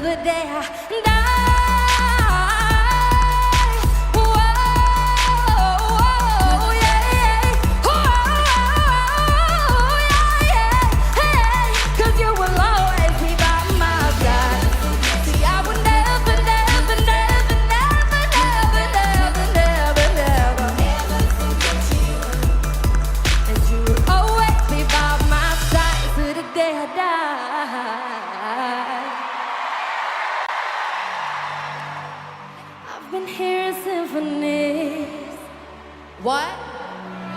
the day I die. Whoa, yeah, yeah. Whoa, yeah, yeah. 'Cause you will always be by my side. See, I would never, never, never, never, never, never, never, never forget you. And you will always be by my side to the day I die. I've been hearing symphonies. What?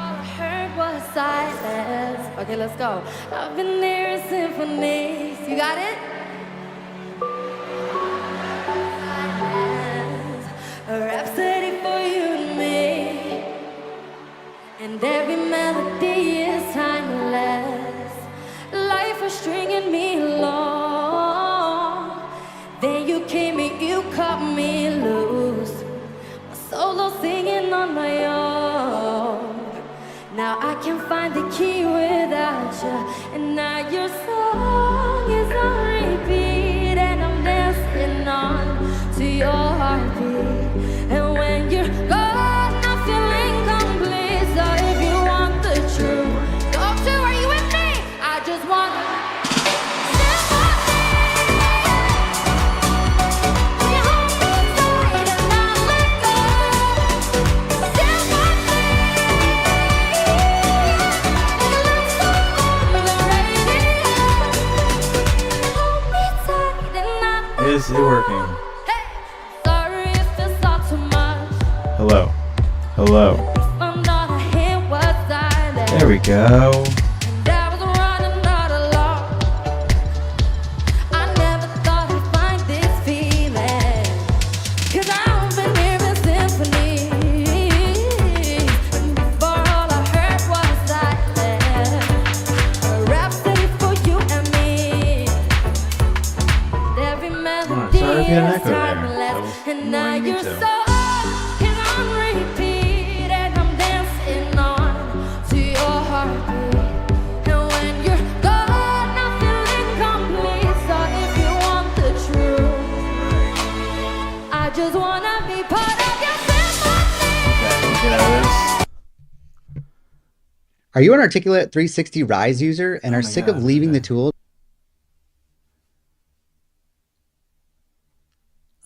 All I heard was silence. Okay, let's go. I've been hearing symphonies. You got it? Silence. A rhapsody for you and me. And every melody is timeless. Life was stringing me along. Then you came and you cut me loose. My solo singing on my own. Now I can find the key without you. And now your song is on repeat. And I'm dancing on to your heartbeat. And when you're gone, I'm feeling complete. So if you want the truth, go to, are you with me? I just want Is it working? sorry if it's all too much. Hello. Hello. I'm not a hit what's silent. There we go. And I was running out alone. I never thought I'd find this feeling. 'Cause I've been hearing symphonies. And before all I heard was silence. A rhapsody for you and me. And every melody sorry if you had an is echo there. That timeless. was And now annoying me you're too. so is on repeat. And I'm dancing on to your heartbeat. And when you're gone, I'm feeling complete. So if you want the truth, I just wanna be part of your symphony. Get out of this. Are you an Articulate 360 Rise user and Oh are my sick God, of leaving the okay. tool?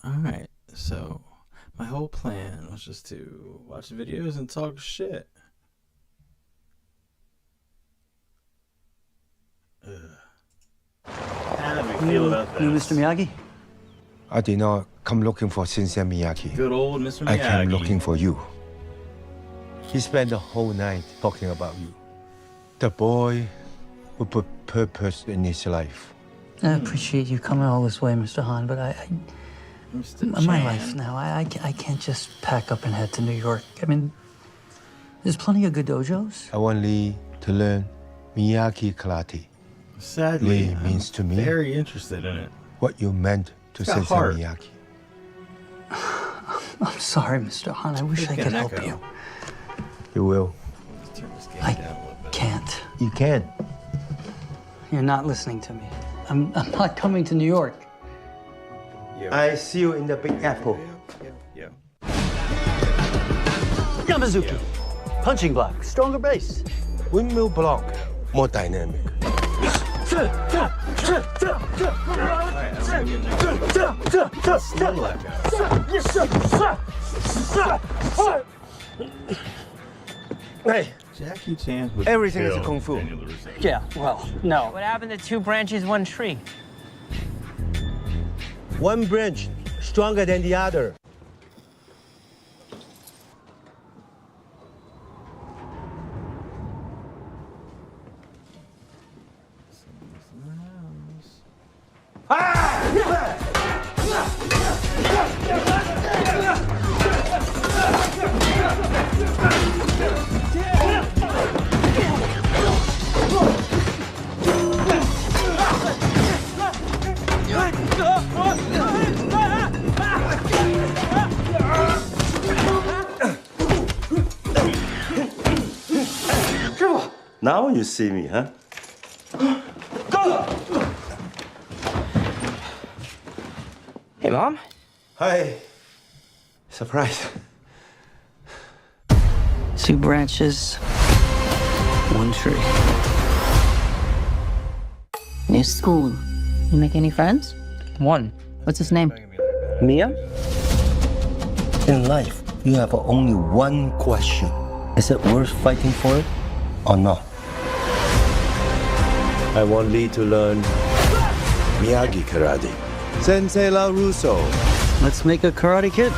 Alright, so my whole plan was just to watch videos and talk shit. How do we feel about this? You, Mr. Miyagi? I did not come looking for Sensei Miyagi. Good old Mr. I Miyagi. came looking for you. He spent the whole night talking about you. The boy who put purpose in his life. I appreciate you coming all this way, Mr. Han, but Mr. my Chan. life now, I can't just pack up and head to New York. I mean, there's plenty of good dojos. I want Lee to learn Miyagi karate. Sadly, Lee means to me very interested in it. what you meant to got Sensei heart. Miyagi. I'm sorry, Mr. Han. I wish I Get could an help echo. you. You will. Let's turn this game I down a little bit. can't. You can. You're not listening to me. I'm not coming to New York. I see you in the Big Apple. Yeah. Yamazuki. Punching block. Stronger base. Windmill block, more dynamic. Alright, I'm getting slow that guy. Hey, Jackie Chan would Everything is kill kung fu. Daniel LaRusso. Yeah, well, no. What happened to two branches, one tree? one branch stronger than the other. Now you see me, huh? Hey, Mom. Hi. Surprise. 2 branches, 1 tree. New school. You make any friends? One. What's his name? Mia? In life, you have only one question. Is it worth fighting for it or not? I want Lee to learn Miyagi karate. Sensei La Russo. Let's make a Karate Kid.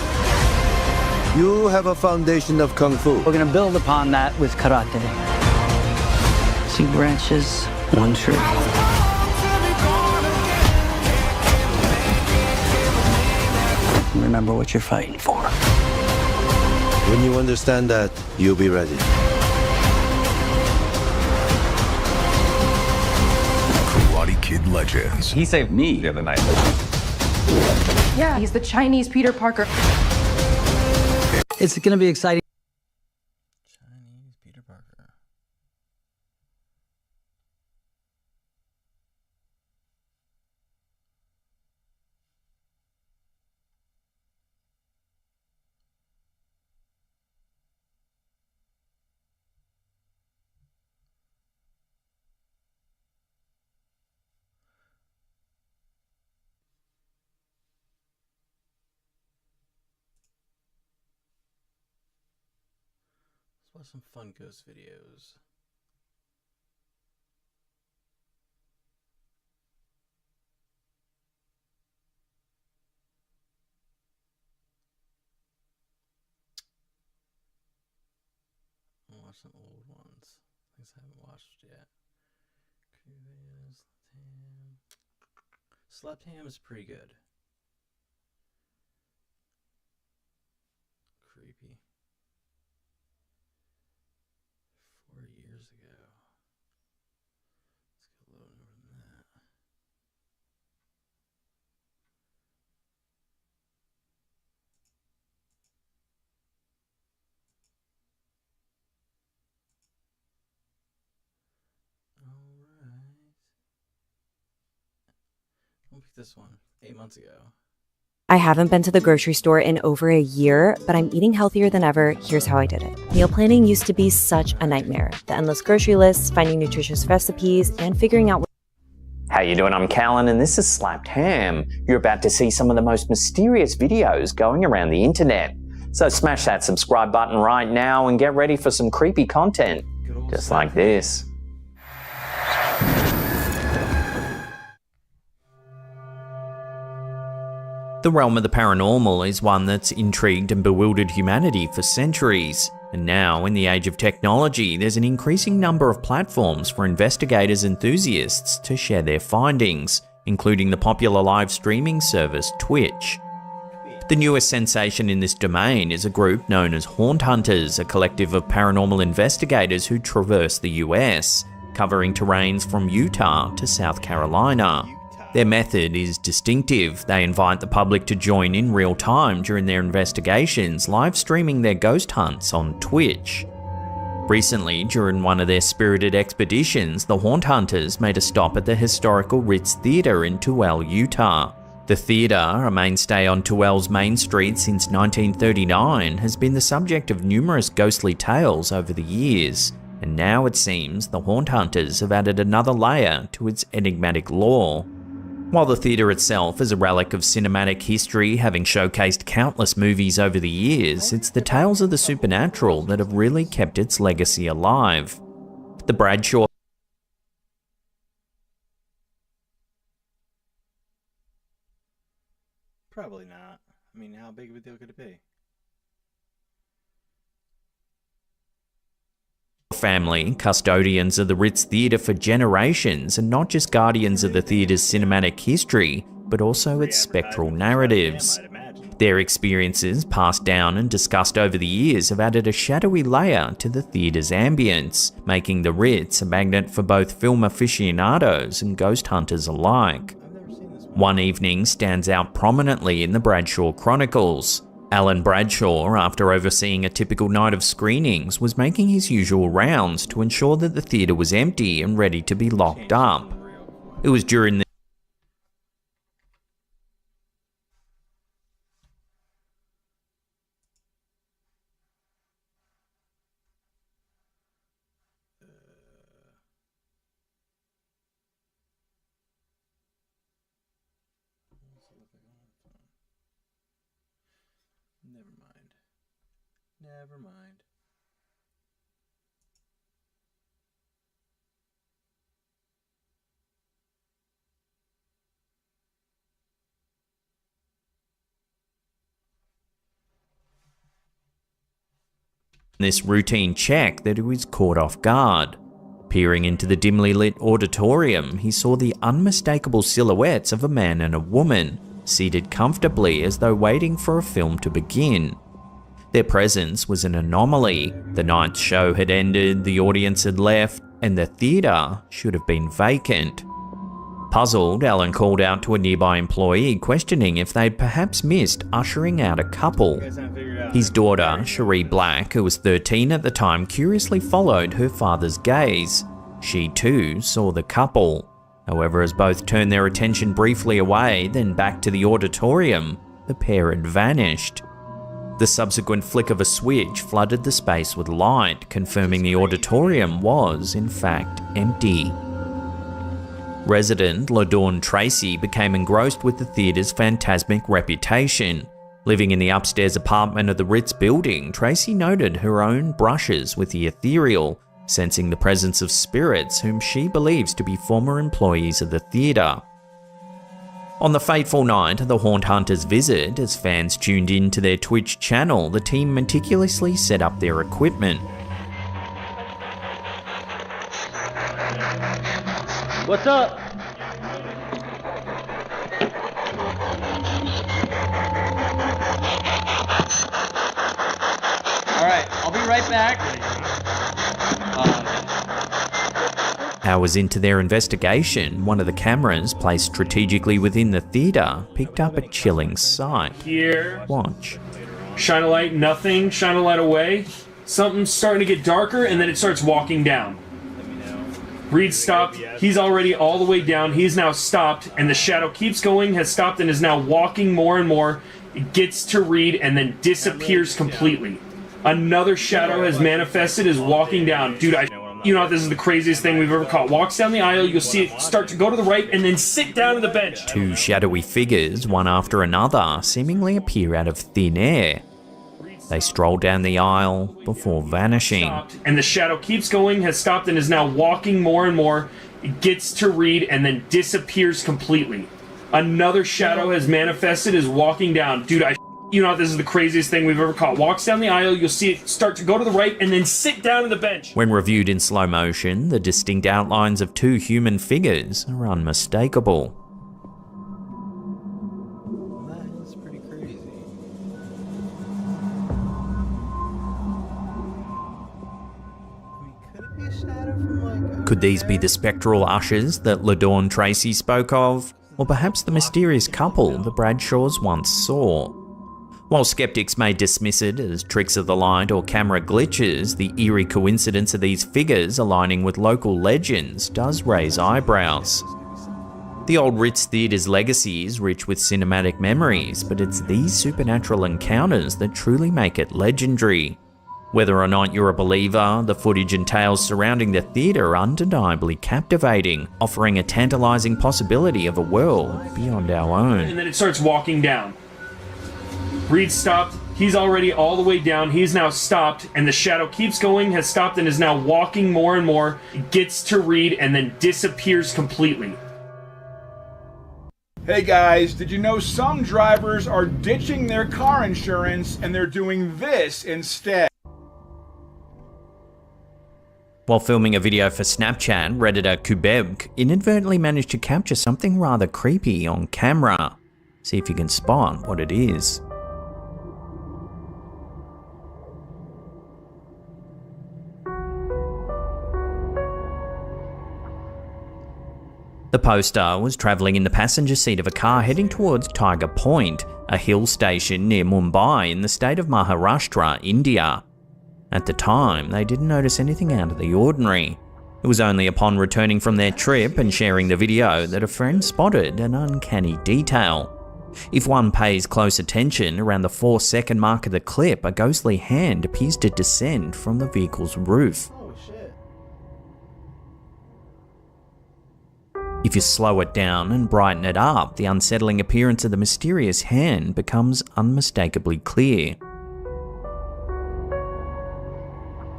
You have a foundation of Kung Fu. We're gonna build upon that with karate. 2 branches, 1 tree. Remember what you're fighting for. When you understand that, you'll be ready. Karate Kid Legends. He saved me the other night. Yeah, he's the Chinese Peter Parker. It's gonna be exciting. Chinese Peter Parker. Let's watch some fun ghost videos. I'll watch some old ones. Things I haven't watched yet. Slept Ham is pretty good. Creepy. 4 years ago. Let's go a little over than that. Alright. I'll pick this one. 8 months ago. I haven't been to the grocery store in over a year, but I'm eating healthier than ever. Here's how I did it. Meal planning used to be such a nightmare. The endless grocery lists, finding nutritious recipes, and figuring out How you doing? I'm Callan and this is Slapped Ham. You're about to see some of the most mysterious videos going around the internet. So smash that subscribe button right now and get ready for some creepy content. Just like this. The realm of the paranormal is one that's intrigued and bewildered humanity for centuries. And now, in the age of technology, there's an increasing number of platforms for investigators and enthusiasts to share their findings, including the popular live streaming service Twitch. The newest sensation in this domain is a group known as Haunt Hunters, a collective of paranormal investigators who traverse the US, covering terrains from Utah to South Carolina. Their method is distinctive. They invite the public to join in real time during their investigations, live streaming their ghost hunts on Twitch. Recently, during one of their spirited expeditions, the Haunt Hunters made a stop at the historical Ritz Theater in Tooele, Utah. The theater, a mainstay on Tooele's main street since 1939, has been the subject of numerous ghostly tales over the years, and now it seems the Haunt Hunters have added another layer to its enigmatic lore. While the theatre itself is a relic of cinematic history, having showcased countless movies over the years, it's the tales of the supernatural that have really kept its legacy alive. The Bradshaw Probably not. I mean, how big of a deal could it be? family, custodians of the Ritz Theatre for generations, and not just guardians of the theatre's cinematic history, but also its spectral narratives. Their experiences, passed down and discussed over the years, have added a shadowy layer to the theatre's ambience, making the Ritz a magnet for both film aficionados and ghost hunters alike. One evening stands out prominently in the Bradshaw Chronicles. Alan Bradshaw, after overseeing a typical night of screenings, was making his usual rounds to ensure that the theatre was empty and ready to be locked up. It was during the Never mind. Never mind. This routine check that he was caught off guard. Peering into the dimly lit auditorium, he saw the unmistakable silhouettes of a man and a woman, seated comfortably as though waiting for a film to begin. Their presence was an anomaly. The night's show had ended, the audience had left, and the theatre should have been vacant. Puzzled, Alan called out to a nearby employee, questioning if they'd perhaps missed ushering out a couple. His daughter, Cherie Black, who was 13 at the time, curiously followed her father's gaze. She too saw the couple. However, as both turned their attention briefly away, then back to the auditorium, the pair had vanished. The subsequent flick of a switch flooded the space with light, confirming the auditorium was, in fact, empty. Resident LaDawn Tracy became engrossed with the theatre's phantasmic reputation. Living in the upstairs apartment of the Ritz building, Tracy noted her own brushes with the ethereal, sensing the presence of spirits whom she believes to be former employees of the theatre. On the fateful night of the Haunt Hunter's visit, as fans tuned in to their Twitch channel, the team meticulously set up their equipment. What's up? Alright, I'll be right back. Hours into their investigation, one of the cameras placed strategically within the theatre picked up a chilling sight. Here. Watch. Shine a light, nothing. Shine a light away. Something's starting to get darker, and then it starts walking down. Reed stopped. He's already all the way down. He's now stopped, and the shadow keeps going, has stopped, and is now walking more and more. It gets to Reed and then disappears completely. Another shadow has manifested, is walking down. Dude, you know, this is the craziest thing we've ever caught. Walks down the aisle, you'll see it start to go to the right and then sit down on the bench. Two shadowy figures, one after another, seemingly appear out of thin air. They stroll down the aisle before vanishing. And the shadow keeps going, has stopped, and is now walking more and more. It gets to Reed and then disappears completely. Another shadow has manifested, is walking down. Dude, you know, this is the craziest thing we've ever caught. Walks down the aisle, you'll see it start to go to the right and then sit down on the bench. When reviewed in slow motion, the distinct outlines of two human figures are unmistakable. That's pretty crazy. Could it be a shadow from like... Could these be the spectral ushers that LaDawn Tracy spoke of? Or perhaps the mysterious couple the Bradshaws once saw? While skeptics may dismiss it as tricks of the light or camera glitches, the eerie coincidence of these figures aligning with local legends does raise eyebrows. The old Ritz Theatre's legacy is rich with cinematic memories, but it's these supernatural encounters that truly make it legendary. Whether or not you're a believer, the footage and tales surrounding the theatre are undeniably captivating, offering a tantalizing possibility of a world beyond our own. And then it starts walking down. Reed stopped. He's already all the way down. He's now stopped, and the shadow keeps going, has stopped, and is now walking more and more. It gets to Reed and then disappears completely. Hey guys, did you know some drivers are ditching their car insurance and they're doing this instead? While filming a video for Snapchat, Redditor Kubeb inadvertently managed to capture something rather creepy on camera. See if you can spot what it is. The poster was travelling in the passenger seat of a car heading towards Tiger Point, a hill station near Mumbai in the state of Maharashtra, India. At the time, they didn't notice anything out of the ordinary. It was only upon returning from their trip and sharing the video that a friend spotted an uncanny detail. If one pays close attention, around the 4-second mark of the clip, a ghostly hand appears to descend from the vehicle's roof. If you slow it down and brighten it up, the unsettling appearance of the mysterious hand becomes unmistakably clear.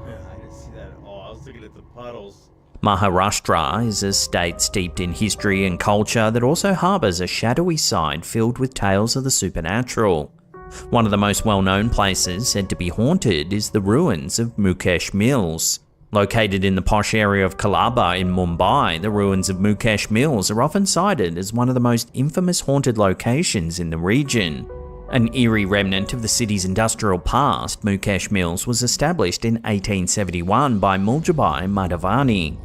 I didn't see that at all. I was looking at the puddles. Maharashtra is a state steeped in history and culture that also harbours a shadowy side filled with tales of the supernatural. One of the most well-known places said to be haunted is the ruins of Mukesh Mills. Located in the posh area of Colaba in Mumbai, the ruins of Mukesh Mills are often cited as one of the most infamous haunted locations in the region. An eerie remnant of the city's industrial past, Mukesh Mills was established in 1871 by Muljabai Madhavani.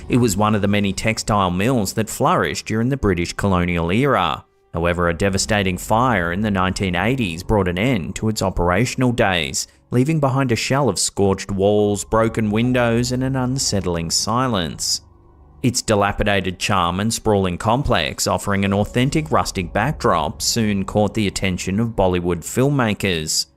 It was one of the many textile mills that flourished during the British colonial era. However, a devastating fire in the 1980s brought an end to its operational days, leaving behind a shell of scorched walls, broken windows, and an unsettling silence. Its dilapidated charm and sprawling complex, offering an authentic rustic backdrop, soon caught the attention of Bollywood filmmakers.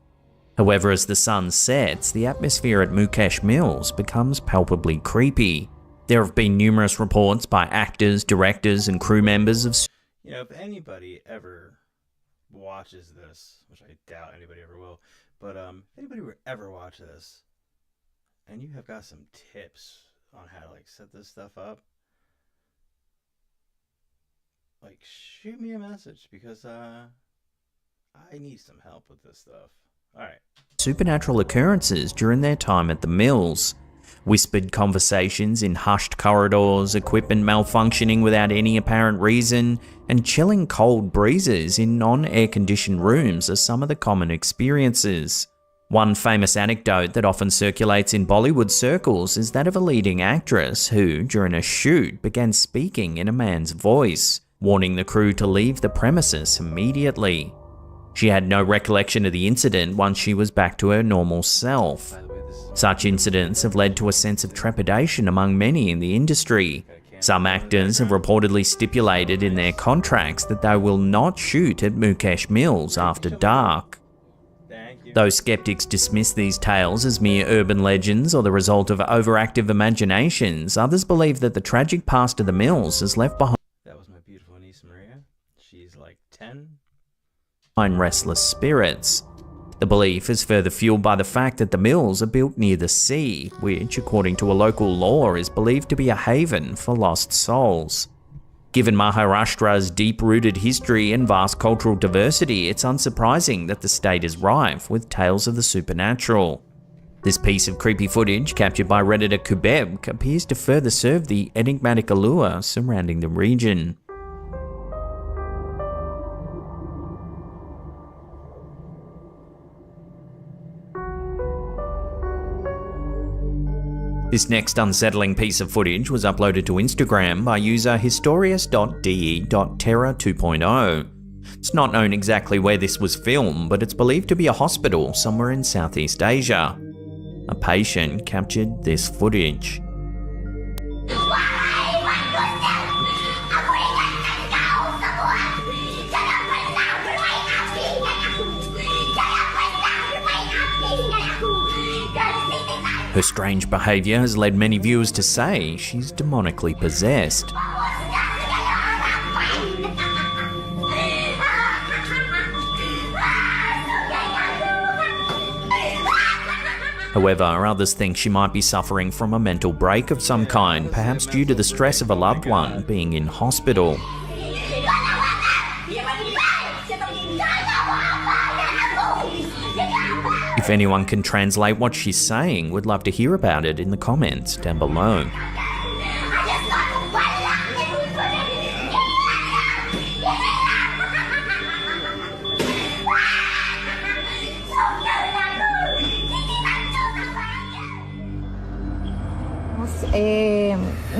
However, as the sun sets, the atmosphere at Mukesh Mills becomes palpably creepy. There have been numerous reports by actors, directors, and crew members of You know, if anybody ever watches this, which I doubt anybody ever will, but if anybody would ever watch this, and you have got some tips on how to like set this stuff up, like shoot me a message because I need some help with this stuff. Alright. supernatural occurrences during their time at the mills. Whispered conversations in hushed corridors, equipment malfunctioning without any apparent reason, and chilling cold breezes in non-air-conditioned rooms are some of the common experiences. One famous anecdote that often circulates in Bollywood circles is that of a leading actress who, during a shoot, began speaking in a man's voice, warning the crew to leave the premises immediately. She had no recollection of the incident once she was back to her normal self. Such incidents have led to a sense of trepidation among many in the industry. Some actors have reportedly stipulated in their contracts that they will not shoot at Mukesh Mills after dark. Though skeptics dismiss these tales as mere urban legends or the result of overactive imaginations, others believe that the tragic past of the mills has left behind That was my beautiful niece Maria. She's like 10. Restless spirits. The belief is further fueled by the fact that the mills are built near the sea, which, according to a local law, is believed to be a haven for lost souls. Given Maharashtra's deep-rooted history and vast cultural diversity, it's unsurprising that the state is rife with tales of the supernatural. This piece of creepy footage, captured by Redditor Kubeb, appears to further serve the enigmatic allure surrounding the region. This next unsettling piece of footage was uploaded to Instagram by user historius.de.terra 2.0. It's not known exactly where this was filmed, but it's believed to be a hospital somewhere in Southeast Asia. A patient captured this footage. Her strange behaviour has led many viewers to say she's demonically possessed. However, others think she might be suffering from a mental break of some kind, perhaps due to the stress of a loved one being in hospital. If anyone can translate what she's saying, we'd love to hear about it in the comments down below.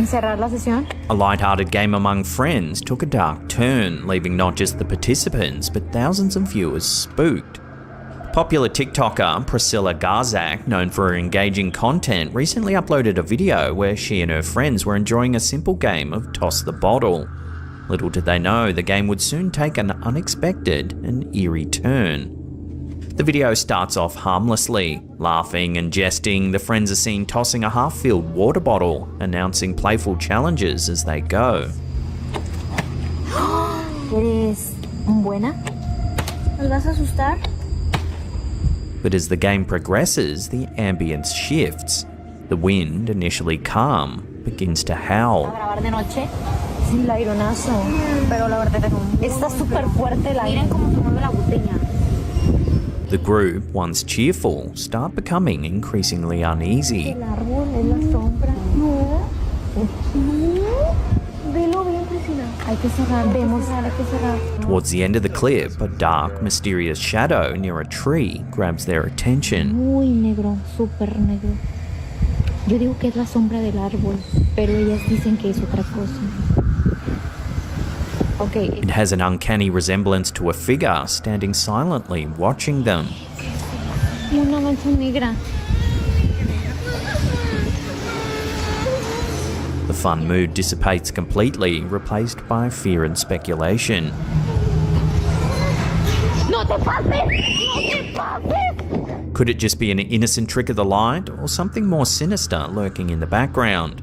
Cerrar la sesión. A light-hearted game among friends took a dark turn, leaving not just the participants, but thousands of viewers spooked. Popular TikToker Priscilla Garzak, known for her engaging content, recently uploaded a video where she and her friends were enjoying a simple game of toss the bottle. Little did they know, the game would soon take an unexpected and eerie turn. The video starts off harmlessly. Laughing and jesting, the friends are seen tossing a half-filled water bottle, announcing playful challenges as they go. ¿Es buena? ¿Nos vas a asustar? But as the game progresses, the ambience shifts. The wind, initially calm, begins to howl. ¿Grabar de noche? Sí, el aironazo. Pero la verdad está súper fuerte el aire. Miren cómo se mueve la botella. The group, once cheerful, start becoming increasingly uneasy. El árbol es la sombra. No. No. Velo bien, Cristina. Hay que cerrar. Hay que cerrar. Towards the end of the clip, a dark, mysterious shadow near a tree grabs their attention. Muy negro, súper negro. Yo digo que es la sombra del árbol, pero ellas dicen que es otra cosa. Okay. It has an uncanny resemblance to a figure standing silently watching them. Una mancha negra. The fun mood dissipates completely, replaced by fear and speculation. No te pases! No te pases! Could it just be an innocent trick of the light, or something more sinister lurking in the background?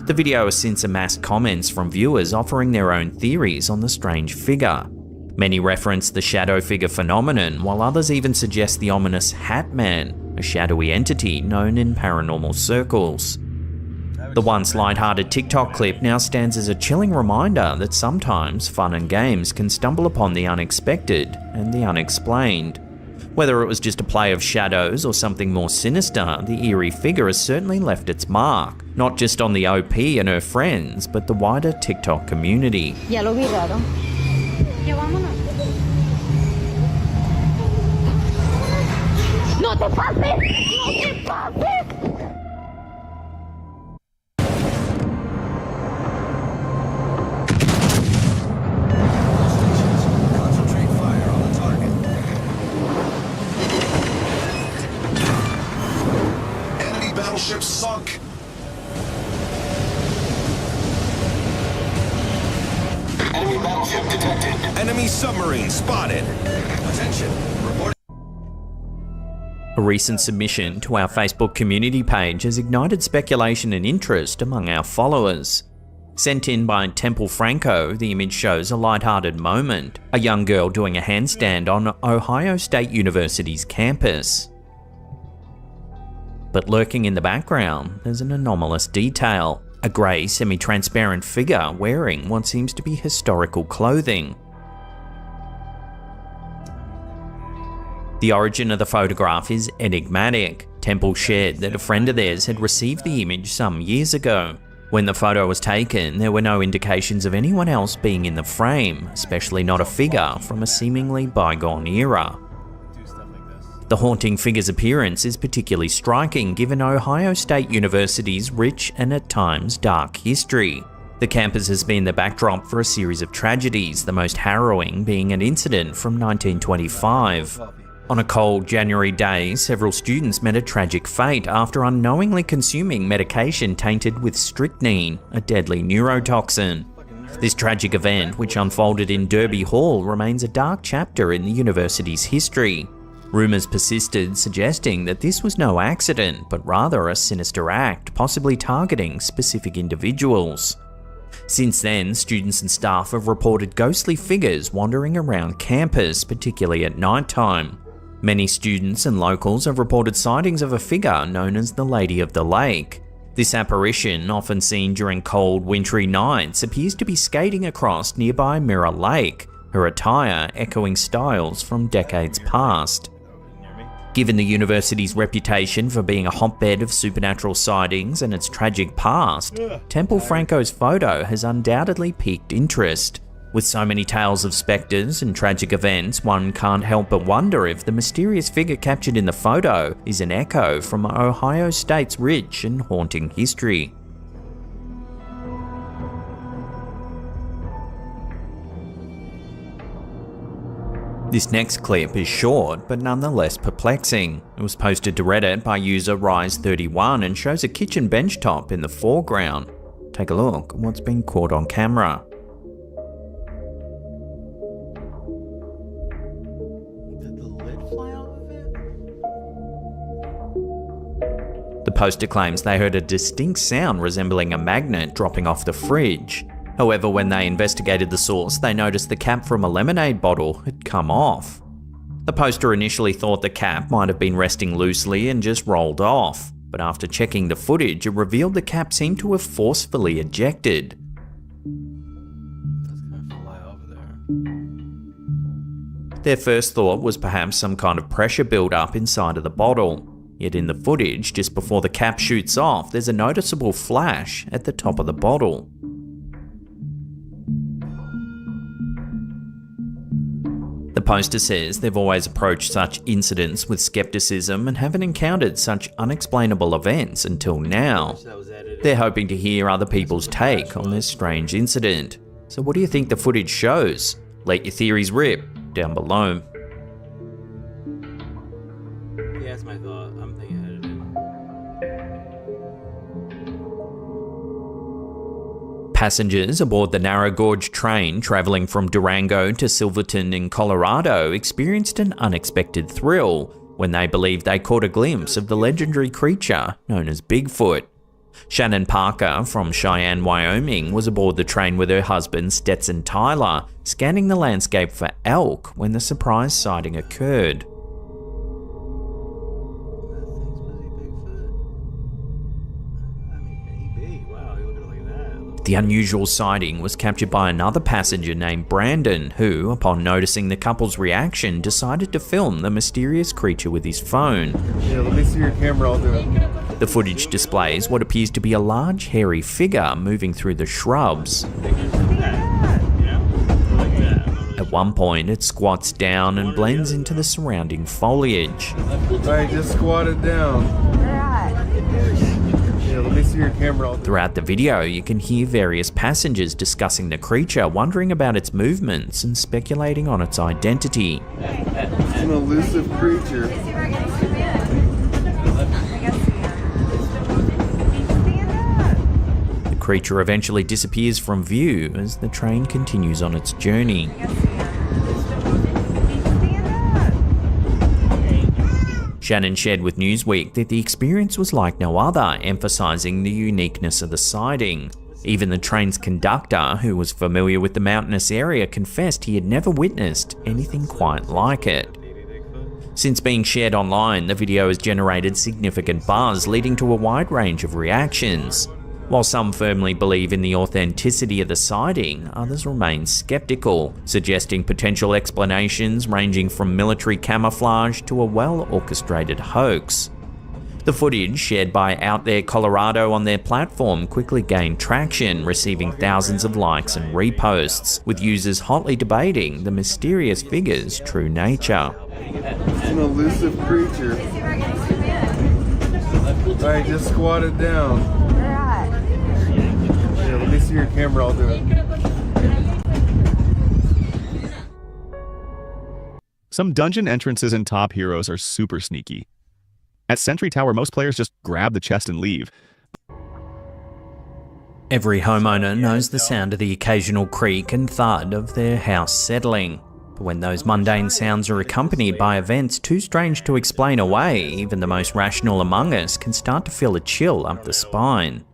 The video has since amassed comments from viewers offering their own theories on the strange figure. Many reference the shadow figure phenomenon, while others even suggest the ominous Hat Man, a shadowy entity known in paranormal circles. The once light-hearted TikTok clip now stands as a chilling reminder that sometimes fun and games can stumble upon the unexpected and the unexplained. Whether it was just a play of shadows or something more sinister, the eerie figure has certainly left its mark, not just on the OP and her friends, but the wider TikTok community. Ya lo vi raro. Ya vámonos. No te pases! No te pases! Battleship sunk. Enemy battleship detected. Enemy submarine spotted. Attention. Report. A recent submission to our Facebook community page has ignited speculation and interest among our followers. Sent in by Temple Franco, the image shows a light-hearted moment, a young girl doing a handstand on Ohio State University's campus. But lurking in the background, there's an anomalous detail. A grey, semi-transparent figure wearing what seems to be historical clothing. The origin of the photograph is enigmatic. Temple shared that a friend of theirs had received the image some years ago. When the photo was taken, there were no indications of anyone else being in the frame, especially not a figure from a seemingly bygone era. The haunting figure's appearance is particularly striking given Ohio State University's rich and at times dark history. The campus has been the backdrop for a series of tragedies, the most harrowing being an incident from 1925. On a cold January day, several students met a tragic fate after unknowingly consuming medication tainted with strychnine, a deadly neurotoxin. This tragic event, which unfolded in Derby Hall, remains a dark chapter in the university's history. Rumours persisted, suggesting that this was no accident, but rather a sinister act, possibly targeting specific individuals. Since then, students and staff have reported ghostly figures wandering around campus, particularly at night time. Many students and locals have reported sightings of a figure known as the Lady of the Lake. This apparition, often seen during cold, wintry nights, appears to be skating across nearby Mirror Lake, her attire echoing styles from decades past. Given the university's reputation for being a hotbed of supernatural sightings and its tragic past, Temple Franco's photo has undoubtedly piqued interest. With so many tales of spectres and tragic events, one can't help but wonder if the mysterious figure captured in the photo is an echo from Ohio State's rich and haunting history. This next clip is short, but nonetheless perplexing. It was posted to Reddit by user Rise31 and shows a kitchen benchtop in the foreground. Take a look at what's been caught on camera. Did the lid fly off of it? The poster claims they heard a distinct sound resembling a magnet dropping off the fridge. However, when they investigated the source, they noticed the cap from a lemonade bottle had come off. The poster initially thought the cap might have been resting loosely and just rolled off, but after checking the footage, it revealed the cap seemed to have forcefully ejected. Their first thought was perhaps some kind of pressure build-up inside of the bottle. Yet in the footage, just before the cap shoots off, there's a noticeable flash at the top of the bottle. The poster says they've always approached such incidents with skepticism and haven't encountered such unexplainable events until now. They're hoping to hear other people's take on this strange incident. So what do you think the footage shows? Let your theories rip down below. Yeah, that's my thought. I'm thinking ahead of it. Passengers aboard the narrow gauge train travelling from Durango to Silverton in Colorado experienced an unexpected thrill when they believed they caught a glimpse of the legendary creature known as Bigfoot. Shannon Parker from Cheyenne, Wyoming was aboard the train with her husband Stetson Tyler, scanning the landscape for elk when the surprise sighting occurred. The unusual sighting was captured by another passenger named Brandon, who, upon noticing the couple's reaction, decided to film the mysterious creature with his phone. Yeah, let me see your camera, I'll do it. The footage displays what appears to be a large, hairy figure moving through the shrubs. At one point, it squats down and blends into the surrounding foliage. Alright, just squat it down. Yeah, let me see your camera. Throughout the video, you can hear various passengers discussing the creature, wondering about its movements and speculating on its identity. It's an elusive creature. The creature eventually disappears from view as the train continues on its journey. Shannon shared with Newsweek that the experience was like no other, emphasizing the uniqueness of the sighting. Even the train's conductor, who was familiar with the mountainous area, confessed he had never witnessed anything quite like it. Since being shared online, the video has generated significant buzz, leading to a wide range of reactions. While some firmly believe in the authenticity of the sighting, others remain skeptical, suggesting potential explanations ranging from military camouflage to a well-orchestrated hoax. The footage, shared by Out There Colorado on their platform, quickly gained traction, receiving thousands of likes and reposts, with users hotly debating the mysterious figure's true nature. It's an elusive creature. Alright, just squat it down. Yeah, let me see your camera, I'll do it. Some dungeon entrances in Top Heroes are super sneaky. At Sentry Tower, most players just grab the chest and leave. Every homeowner knows the sound of the occasional creak and thud of their house settling. But when those mundane sounds are accompanied by events too strange to explain away, even the most rational among us can start to feel a chill up the spine.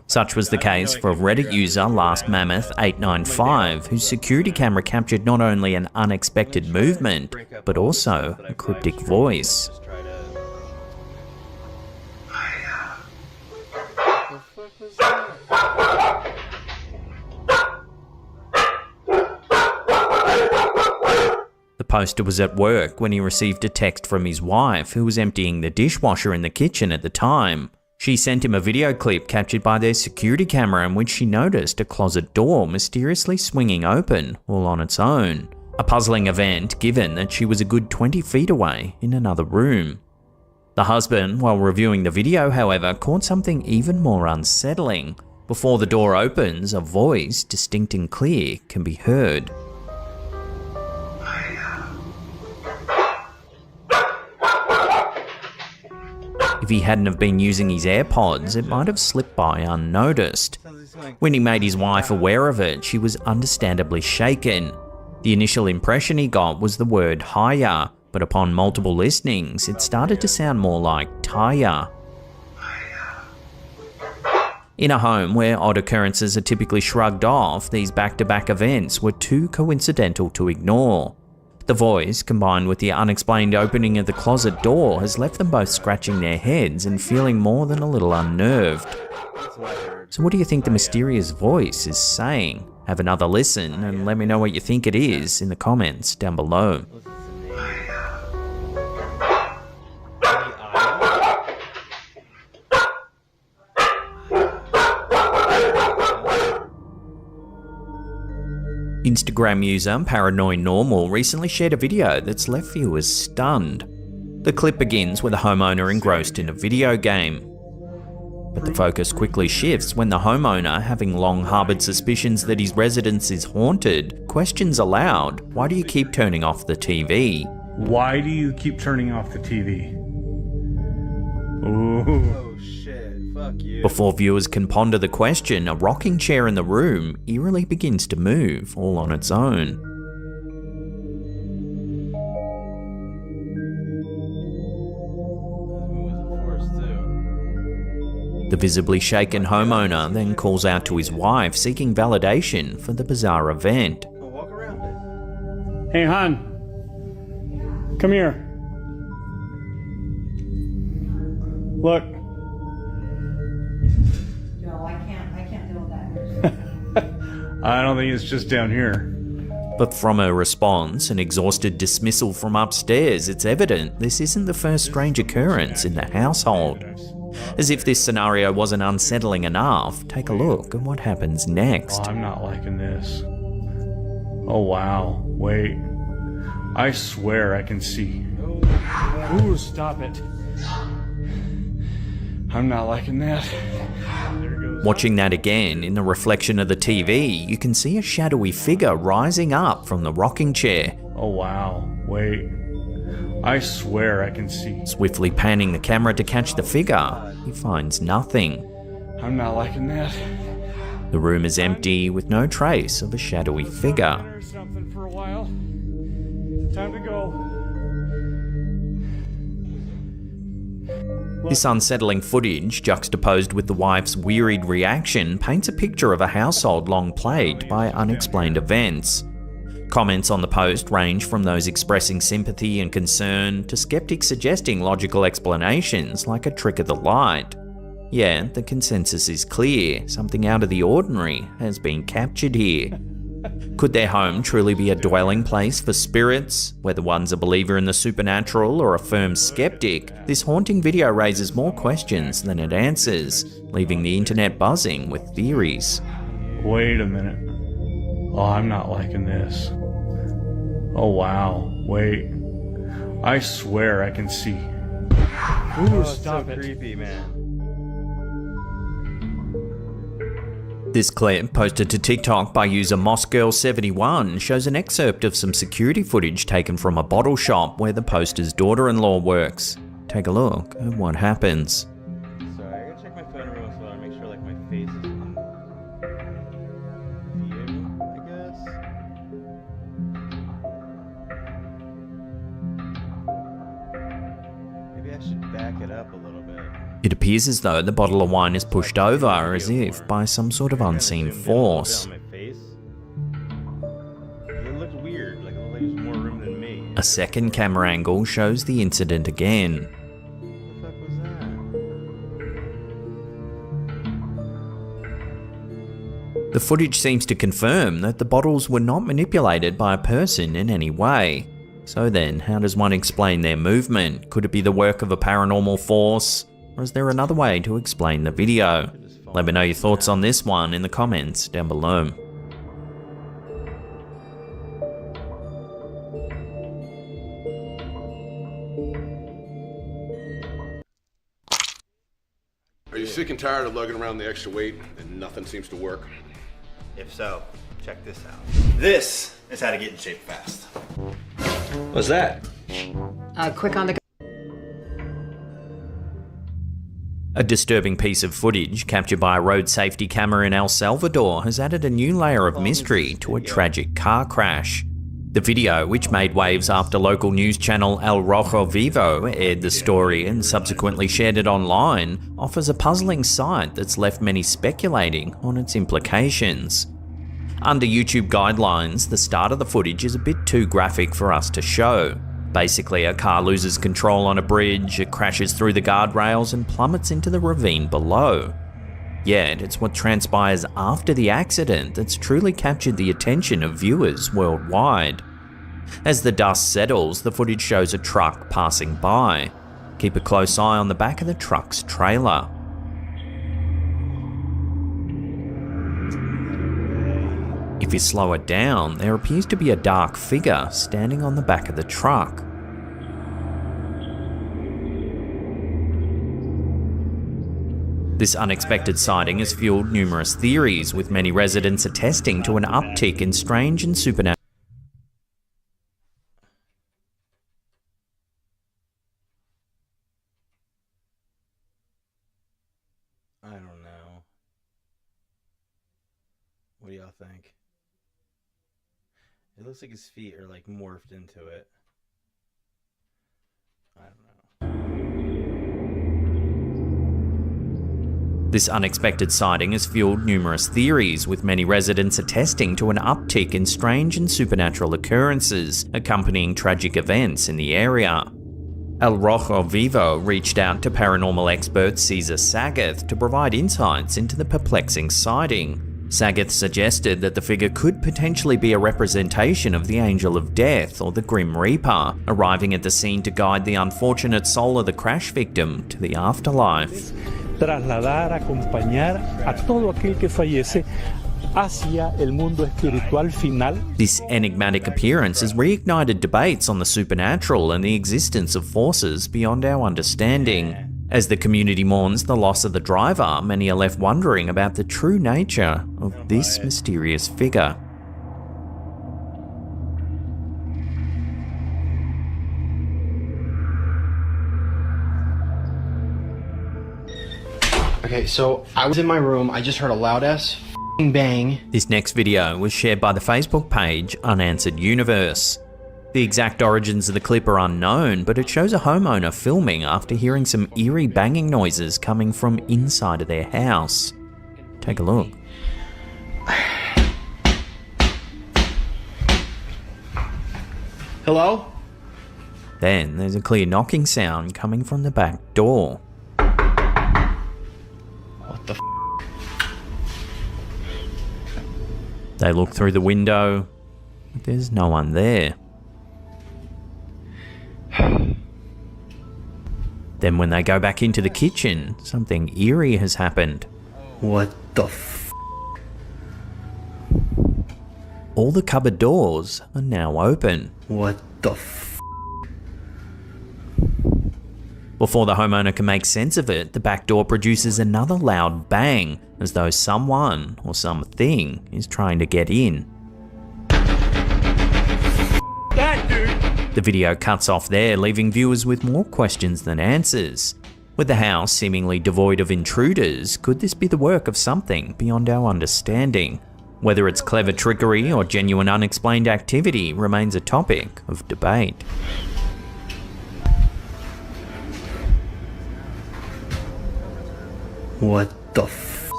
Such was the case for Reddit user Last Mammoth 895, whose security camera captured not only an unexpected movement, but also a cryptic voice. The poster was at work when he received a text from his wife, who was emptying the dishwasher in the kitchen at the time. She sent him a video clip captured by their security camera in which she noticed a closet door mysteriously swinging open all on its own. A puzzling event given that she was a good 20 feet away in another room. The husband, while reviewing the video, however, caught something even more unsettling. Before the door opens, a voice, distinct and clear, can be heard. If he hadn't have been using his AirPods, it might have slipped by unnoticed. When he made his wife aware of it, she was understandably shaken. The initial impression he got was the word higher, but upon multiple listenings, it started to sound more like tire. In a home where odd occurrences are typically shrugged off, these back-to-back events were too coincidental to ignore. The voice, combined with the unexplained opening of the closet door, has left them both scratching their heads and feeling more than a little unnerved. So what do you think the mysterious voice is saying? Have another listen and let me know what you think it is in the comments down below. Instagram user Paranoid recently shared a video that's left viewers stunned. The clip begins with a homeowner engrossed in a video game. But the focus quickly shifts when the homeowner, having long harbored suspicions that his residence is haunted, questions aloud, "Why do you keep turning off the TV?" Why do you keep turning off the TV? Ooh. Oh shit, fuck you. Before viewers can ponder the question, a rocking chair in the room eerily begins to move, all on its own. The visibly shaken homeowner then calls out to his wife, seeking validation for the bizarre event. Walk around it. Hey, hon. Come here. Look. No, I can't deal with that. I don't think it's just down here. But from her response, an exhausted dismissal from upstairs, it's evident this isn't the first strange occurrence in the household. As if this scenario wasn't unsettling enough, take a look at what happens next. Oh, I'm not liking this. Oh wow, wait. I swear I can see. Ooh, stop it. I'm not liking that. Watching that again, in the reflection of the TV, you can see a shadowy figure rising up from the rocking chair. Oh wow, wait. I swear I can see. Swiftly panning the camera to catch the figure, he finds nothing. I'm not liking that. The room is empty with no trace of a shadowy figure. There's something for a while. Time to go. This unsettling footage, juxtaposed with the wife's wearied reaction, paints a picture of a household long plagued by unexplained events. Comments on the post range from those expressing sympathy and concern to skeptics suggesting logical explanations like a trick of the light. Yeah, the consensus is clear, something out of the ordinary has been captured here. Could their home truly be a dwelling place for spirits? Whether one's a believer in the supernatural or a firm skeptic, this haunting video raises more questions than it answers, leaving the internet buzzing with theories. Wait a minute. Oh, I'm not liking this. Oh wow, wait. I swear I can see. Ooh, stop it. Creepy, man. This clip, posted to TikTok by user MossGirl71, shows an excerpt of some security footage taken from a bottle shop where the poster's daughter-in-law works. Take a look at what happens. Sorry, I gotta check my phone real slow and make sure like my face is in view, I guess. Maybe I should back it up a little bit. It appears as though the bottle of wine is pushed over, as if by some sort of unseen force. It looks weird, like there's more room than me. A second camera angle shows the incident again. What the fuck was that? The footage seems to confirm that the bottles were not manipulated by a person in any way. So then, how does one explain their movement? Could it be the work of a paranormal force? Or is there another way to explain the video? Let me know your thoughts on this one in the comments down below. Are you sick and tired of lugging around the extra weight and nothing seems to work? If so, check this out. This is how to get in shape fast. What's that? Quick on the. A disturbing piece of footage captured by a road safety camera in El Salvador has added a new layer of mystery to a tragic car crash. The video, which made waves after local news channel El Rojo Vivo aired the story and subsequently shared it online, offers a puzzling sight that's left many speculating on its implications. Under YouTube guidelines, the start of the footage is a bit too graphic for us to show. Basically, a car loses control on a bridge, it crashes through the guardrails and plummets into the ravine below. Yet, it's what transpires after the accident that's truly captured the attention of viewers worldwide. As the dust settles, the footage shows a truck passing by. Keep a close eye on the back of the truck's trailer. If you slow it down, there appears to be a dark figure standing on the back of the truck. This unexpected sighting has fueled numerous theories, with many residents attesting to an uptick in strange and supernatural. I don't know. What do y'all think? It looks like his feet are like morphed into it. I don't know. This unexpected sighting has fueled numerous theories, with many residents attesting to an uptick in strange and supernatural occurrences accompanying tragic events in the area. El Rojo Vivo reached out to paranormal expert Cesar Sagath to provide insights into the perplexing sighting. Sagath suggested that the figure could potentially be a representation of the Angel of Death or the Grim Reaper, arriving at the scene to guide the unfortunate soul of the crash victim to the afterlife. Trasladar, acompañar a todo aquel que fallece hacia el mundo espiritual final. This enigmatic appearance has reignited debates on the supernatural and the existence of forces beyond our understanding. As the community mourns the loss of the driver, many are left wondering about the true nature of this mysterious figure. Okay, so I was in my room, I just heard a loud-ass bang. This next video was shared by the Facebook page Unanswered Universe. The exact origins of the clip are unknown, but it shows a homeowner filming after hearing some eerie banging noises coming from inside of their house. Take a look. Hello? Then there's a clear knocking sound coming from the back door. What the f***? They look through the window, but there's no one there. Then when they go back into the kitchen, something eerie has happened. What the f***? All the cupboard doors are now open. What the f***? Before the homeowner can make sense of it, the back door produces another loud bang, as though someone or something is trying to get in. That dude! The video cuts off there, leaving viewers with more questions than answers. With the house seemingly devoid of intruders, could this be the work of something beyond our understanding? Whether it's clever trickery or genuine unexplained activity remains a topic of debate. What the f***?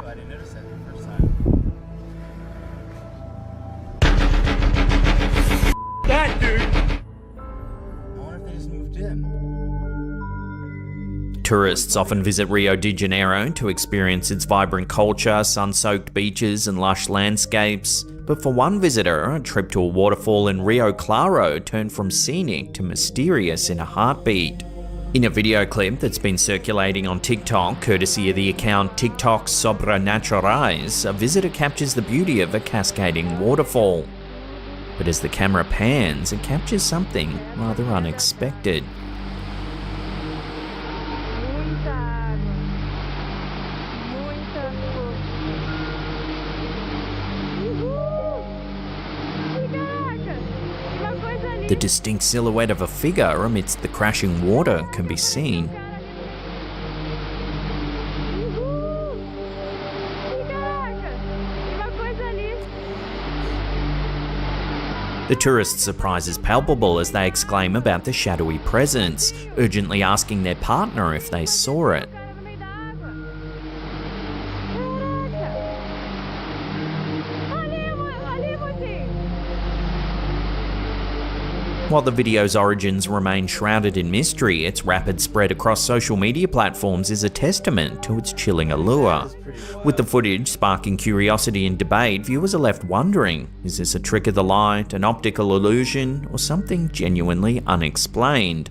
I didn't notice that the first time. That dude! I wonder if they just moved in. Tourists often visit Rio de Janeiro to experience its vibrant culture, sun-soaked beaches and lush landscapes. But for one visitor, a trip to a waterfall in Rio Claro turned from scenic to mysterious in a heartbeat. In a video clip that's been circulating on TikTok, courtesy of the account TikTok Sobrenaturales, a visitor captures the beauty of a cascading waterfall. But as the camera pans, it captures something rather unexpected. The distinct silhouette of a figure amidst the crashing water can be seen. The tourists' surprise is palpable as they exclaim about the shadowy presence, urgently asking their partner if they saw it. While the video's origins remain shrouded in mystery, its rapid spread across social media platforms is a testament to its chilling allure. With the footage sparking curiosity and debate, viewers are left wondering, is this a trick of the light, an optical illusion, or something genuinely unexplained?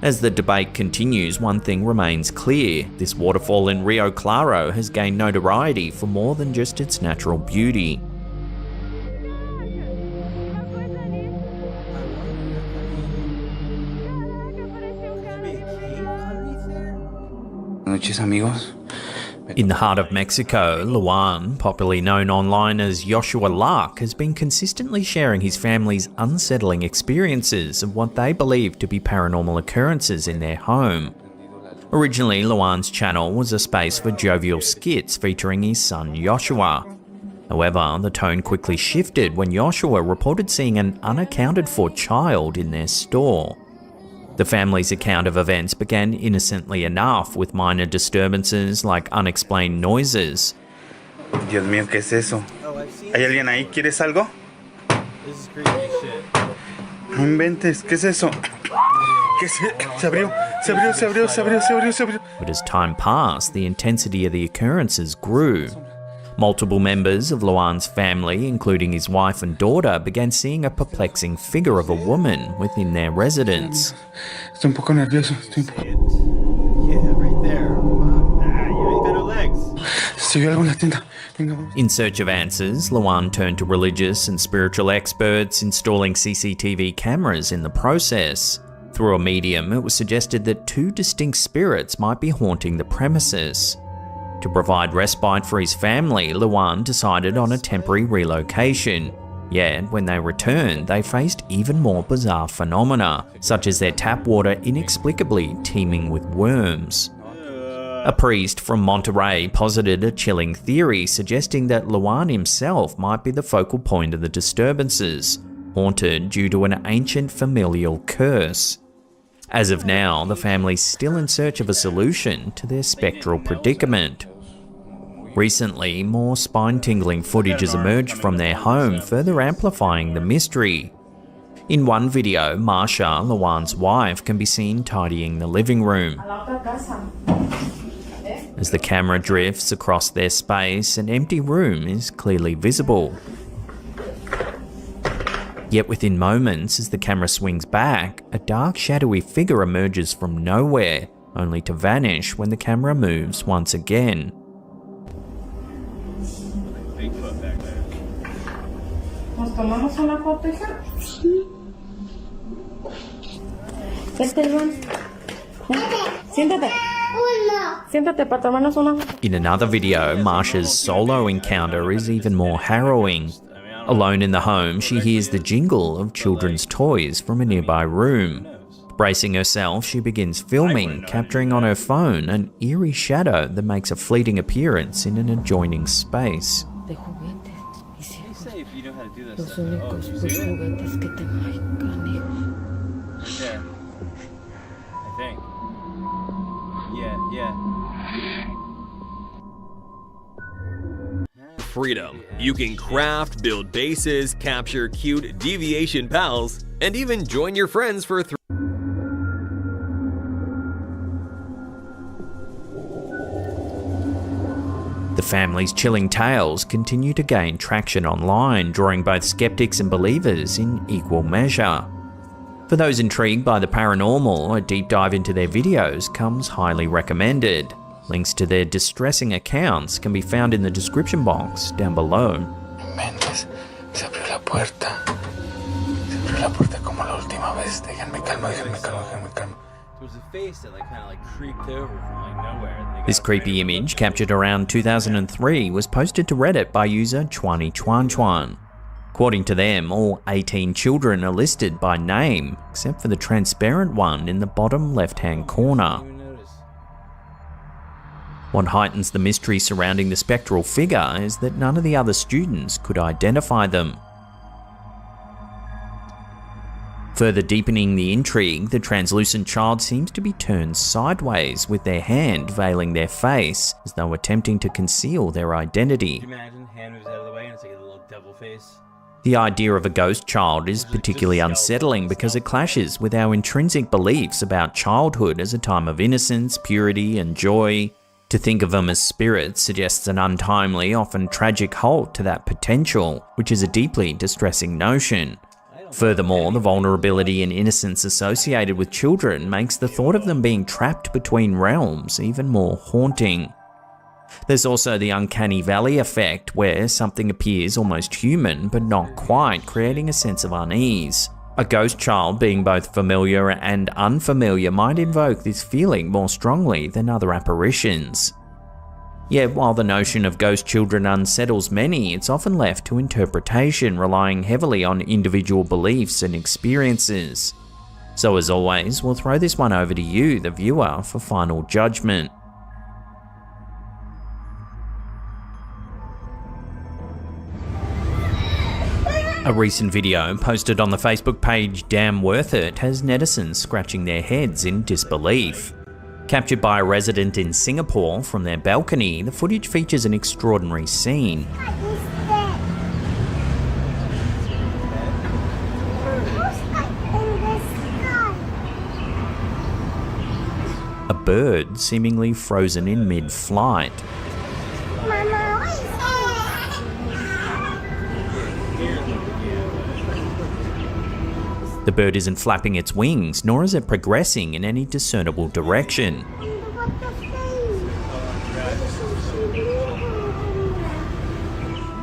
As the debate continues, one thing remains clear: this waterfall in Rio Claro has gained notoriety for more than just its natural beauty. In the heart of Mexico, Luan, popularly known online as Joshua Lark, has been consistently sharing his family's unsettling experiences of what they believe to be paranormal occurrences in their home. Originally, Luan's channel was a space for jovial skits featuring his son Joshua. However, the tone quickly shifted when Joshua reported seeing an unaccounted-for child in their store. The family's account of events began innocently enough, with minor disturbances like unexplained noises. Dios mío, ¿qué es eso? ¿Hay alguien ahí? ¿Quieres algo? This is creepy as shit. No inventes, ¿qué es eso? ¿Qué es? Se abrió, se abrió, se abrió, se abrió, se abrió, se abrió. But as time passed, the intensity of the occurrences grew. Multiple members of Luan's family, including his wife and daughter, began seeing a perplexing figure of a woman within their residence. Estoy un poco nervioso. Yeah, right there. You ain't got no legs. Se vio algo en la tienda. In search of answers, Luan turned to religious and spiritual experts, installing CCTV cameras in the process. Through a medium, it was suggested that two distinct spirits might be haunting the premises. To provide respite for his family, Luan decided on a temporary relocation. Yet, when they returned, they faced even more bizarre phenomena, such as their tap water inexplicably teeming with worms. A priest from Monterrey posited a chilling theory suggesting that Luan himself might be the focal point of the disturbances, haunted due to an ancient familial curse. As of now, the family's still in search of a solution to their spectral predicament. Recently, more spine-tingling footage has emerged from their home, further amplifying the mystery. In one video, Marsha, Luan's wife, can be seen tidying the living room. As the camera drifts across their space, an empty room is clearly visible. Yet within moments, as the camera swings back, a dark shadowy figure emerges from nowhere, only to vanish when the camera moves once again. Bigfoot back there. ¿Nos tomamos una foto, hija? Sí. Vete, Luan. Siéntate. Siéntate para tomarnos una foto. In another video, Marsha's solo encounter is even more harrowing. Alone in the home, she hears the jingle of children's toys from a nearby room. Bracing herself, she begins filming, capturing on her phone an eerie shadow that makes a fleeting appearance in an adjoining space. Los únicos juguetes que tengo. Ay, canijo. Right there. I think. Yeah. Freedom. You can craft, build bases, capture cute deviation pals, and even join your friends for The family's chilling tales continue to gain traction online, drawing both skeptics and believers in equal measure. For those intrigued by the paranormal, a deep dive into their videos comes highly recommended. Links to their distressing accounts can be found in the description box down below. Se abrió la puerta. Se abrió la puerta como la última vez. Déjenme calma. There was a face that kind of creeped over from nowhere. This creepy image, captured around 2003, was posted to Reddit by user Chwani Chuan. According to them, all 18 children are listed by name, except for the transparent one in the bottom left-hand corner. What heightens the mystery surrounding the spectral figure is that none of the other students could identify them. Further deepening the intrigue, the translucent child seems to be turned sideways with their hand veiling their face as though attempting to conceal their identity. Can you imagine? Hand moves out of the way and it's like a little devil face. The idea of a ghost child is particularly unsettling because it clashes with our intrinsic beliefs about childhood as a time of innocence, purity, and joy. To think of them as spirits suggests an untimely, often tragic halt to that potential, which is a deeply distressing notion. Furthermore, the vulnerability and innocence associated with children makes the thought of them being trapped between realms even more haunting. There's also the uncanny valley effect, where something appears almost human but not quite, creating a sense of unease. A ghost child being both familiar and unfamiliar might invoke this feeling more strongly than other apparitions. Yet while the notion of ghost children unsettles many, it's often left to interpretation, relying heavily on individual beliefs and experiences. So as always, we'll throw this one over to you, the viewer, for final judgment. A recent video posted on the Facebook page Damn Worth It has netizens scratching their heads in disbelief. Captured by a resident in Singapore from their balcony, the footage features an extraordinary scene. A bird seemingly frozen in mid-flight. The bird isn't flapping its wings, nor is it progressing in any discernible direction.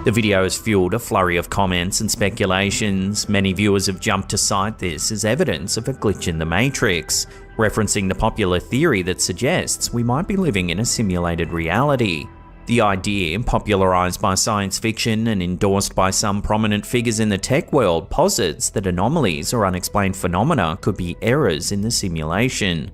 The video has fueled a flurry of comments and speculations. Many viewers have jumped to cite this as evidence of a glitch in the Matrix, referencing the popular theory that suggests we might be living in a simulated reality. The idea, popularized by science fiction and endorsed by some prominent figures in the tech world, posits that anomalies or unexplained phenomena could be errors in the simulation.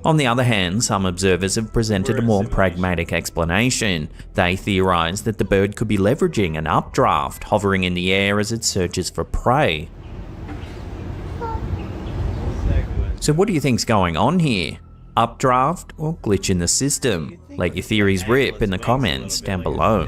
On the other hand, some observers have presented a more pragmatic explanation. They theorize that the bird could be leveraging an updraft, hovering in the air as it searches for prey. So what do you think's going on here? Updraft or glitch in the system? Let your theories rip in the comments down below.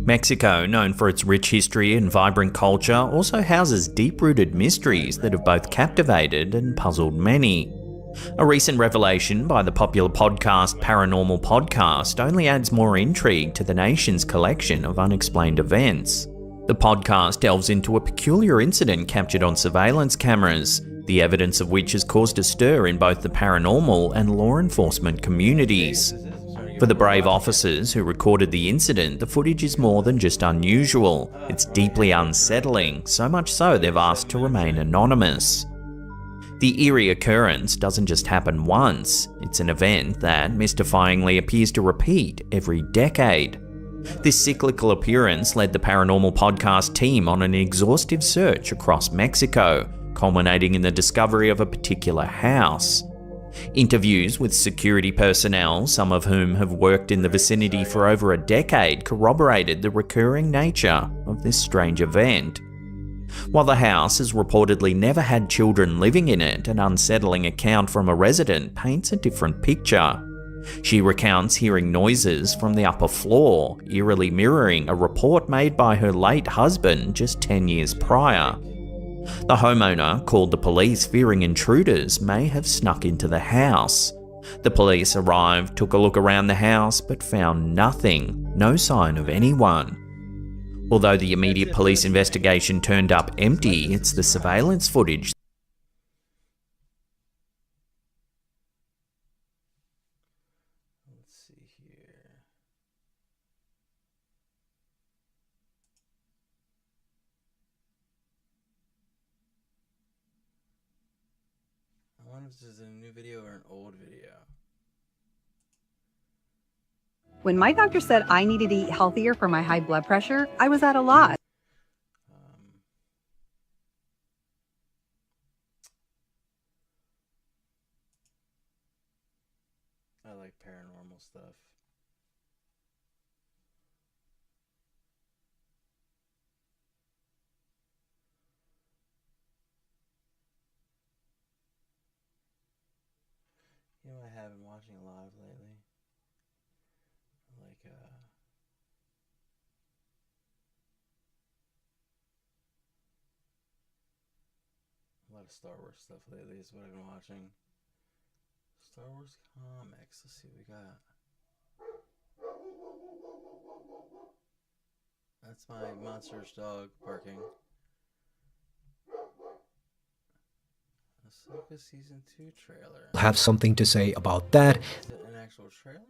Mexico, known for its rich history and vibrant culture, also houses deep-rooted mysteries that have both captivated and puzzled many. A recent revelation by the popular podcast Paranormal Podcast only adds more intrigue to the nation's collection of unexplained events. The podcast delves into a peculiar incident captured on surveillance cameras, the evidence of which has caused a stir in both the paranormal and law enforcement communities. For the brave officers who recorded the incident, the footage is more than just unusual. It's deeply unsettling, so much so they've asked to remain anonymous. The eerie occurrence doesn't just happen once, it's an event that mystifyingly appears to repeat every decade. This cyclical appearance led the Paranormal Podcast team on an exhaustive search across Mexico, culminating in the discovery of a particular house. Interviews with security personnel, some of whom have worked in the vicinity for over a decade, corroborated the recurring nature of this strange event. While the house has reportedly never had children living in it, an unsettling account from a resident paints a different picture. She recounts hearing noises from the upper floor, eerily mirroring a report made by her late husband just 10 years prior. The homeowner called the police, fearing intruders may have snuck into the house. The police arrived, took a look around the house, but found nothing, no sign of anyone. Although the immediate police investigation turned up empty, it's the surveillance footage. Let's see here. I wonder if this is a new video or an old video. When my doctor said I needed to eat healthier for my high blood pressure, I was at a loss. paranormal stuff. You know what I have been watching a lot of lately? Like, a lot of Star Wars stuff lately is what I've been watching. Star Wars comics. Let's see what we got. That's my monster's dog barking. Ahsoka Season 2 trailer. Have something to say about that. Is it an actual trailer?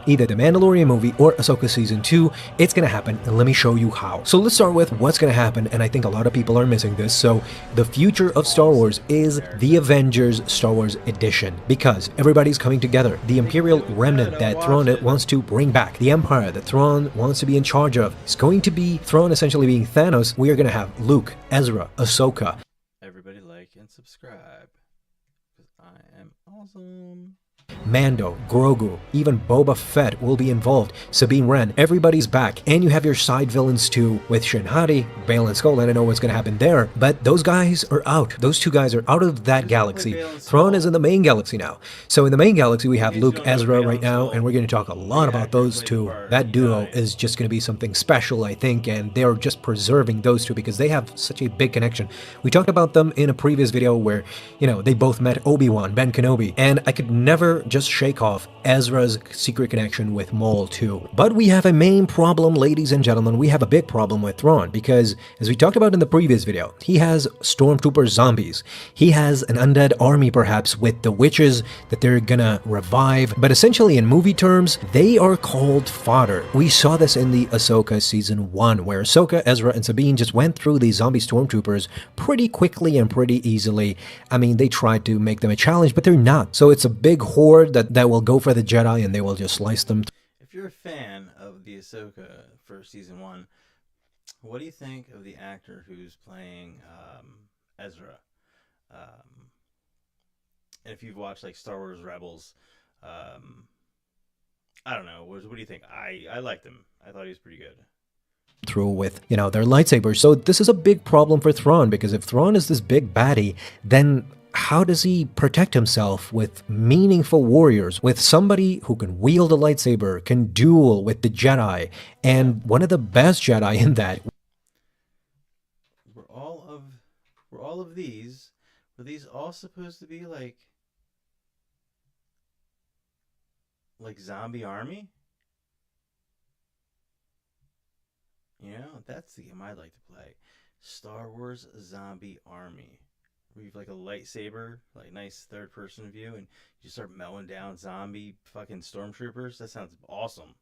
Either the Mandalorian movie or Ahsoka Season 2, it's gonna happen, and let me show you how. So let's start with what's gonna happen, and I think a lot of people are missing this. So the future of Star Wars is the Avengers Star Wars Edition, because everybody's coming together. The Imperial Remnant that Thrawn wants to bring back, the Empire that Thrawn wants to be in charge of, is going to be Thrawn essentially being Thanos. We are gonna have Luke, Ezra, Ahsoka. Everybody like and subscribe, because I am awesome. Mando, Grogu, even Boba Fett will be involved. Sabine Wren, everybody's back. And you have your side villains too, with Shin Hati, Bale and Skull. I don't know what's going to happen there, but those guys are out. Those two guys are out of that galaxy. Thrawn is in the main galaxy now. So in the main galaxy, we have Luke, Ezra right now, and we're going to talk a lot about those two. That duo is just going to be something special, I think, and they're just preserving those two because they have such a big connection. We talked about them in a previous video where, you know, they both met Obi-Wan, Ben Kenobi, and I could never just shake off Ezra's secret connection with Maul too. But we have a main problem, ladies and gentlemen. We have a big problem with Thrawn because, as we talked about in the previous video, he has stormtrooper zombies. He has an undead army perhaps with the witches that they're gonna revive. But essentially in movie terms, they are called fodder. We saw this in the Ahsoka Season 1 where Ahsoka, Ezra, and Sabine just went through these zombie stormtroopers pretty quickly and pretty easily. I mean, they tried to make them a challenge, but they're not. So it's a big horde that will go for the Jedi and they will just slice them. If you're a fan of the Ahsoka for Season 1, what do you think of the actor who's playing Ezra? And if you've watched like Star Wars Rebels, I don't know, what do you think? I liked him. I thought he was pretty good. Through with, you know, their lightsabers. So this is a big problem for Thrawn because if Thrawn is this big baddie, then how does he protect himself with meaningful warriors, with somebody who can wield a lightsaber, can duel with the Jedi, and one of the best Jedi in that? Were all of these, were these all supposed to be like zombie army? You know, that's the game I'd like to play. Star Wars Zombie Army. Where you have like a lightsaber, like nice third-person view, and you start mowing down zombie fucking stormtroopers. That sounds awesome.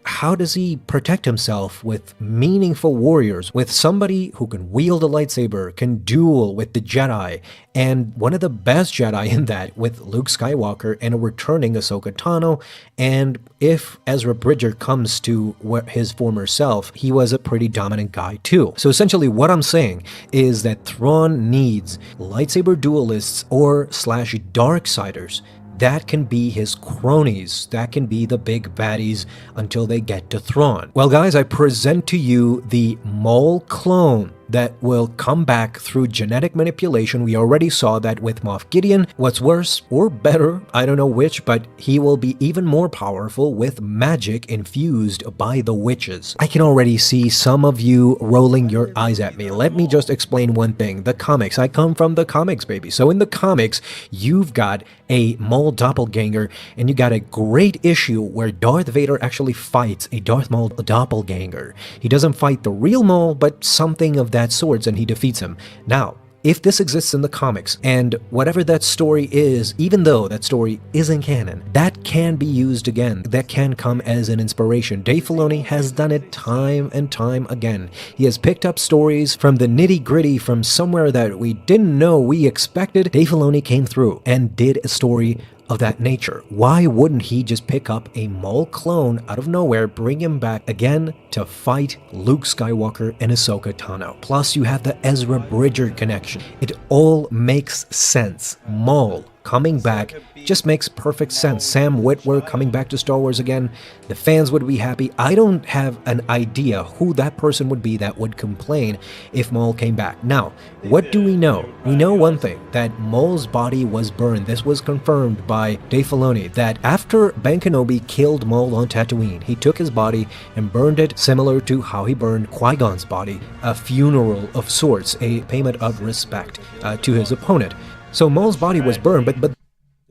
How does he protect himself with meaningful warriors, with somebody who can wield a lightsaber, can duel with the Jedi, and one of the best Jedi in that with Luke Skywalker and a returning Ahsoka Tano? And if Ezra Bridger comes to his former self, he was a pretty dominant guy too. So essentially what I'm saying is that Thrawn needs lightsaber duelists or / darksiders that can be his cronies, that can be the big baddies until they get to Thrawn. Well guys, I present to you the Maul clone that will come back through genetic manipulation. We already saw that with Moff Gideon. What's worse or better, I don't know which, but he will be even more powerful with magic infused by the witches. I can already see some of you rolling your eyes at me. Let me just explain one thing. The comics. I come from the comics, baby. So in the comics, you've got a Maul doppelganger, and you got a great issue where Darth Vader actually fights a Darth Maul doppelganger. He doesn't fight the real Maul, but something of that swords, and he defeats him. Now, if this exists in the comics, and whatever that story is, even though that story isn't canon, that can be used again. That can come as an inspiration. Dave Filoni has done it time and time again. He has picked up stories from the nitty-gritty from somewhere that we didn't know we expected. Dave Filoni came through and did a story of that nature. Why wouldn't he just pick up a Maul clone out of nowhere, bring him back again to fight Luke Skywalker and Ahsoka Tano? Plus, you have the Ezra Bridger connection. It all makes sense. Maul coming back just makes perfect sense. Sam Witwer coming back to Star Wars again, the fans would be happy. I don't have an idea who that person would be that would complain if Maul came back. Now, what do we know? We know one thing, that Maul's body was burned. This was confirmed by Dave Filoni, that after Ben Kenobi killed Maul on Tatooine, he took his body and burned it similar to how he burned Qui-Gon's body, a funeral of sorts, a payment of respect to his opponent. So Maul's body was burned, but the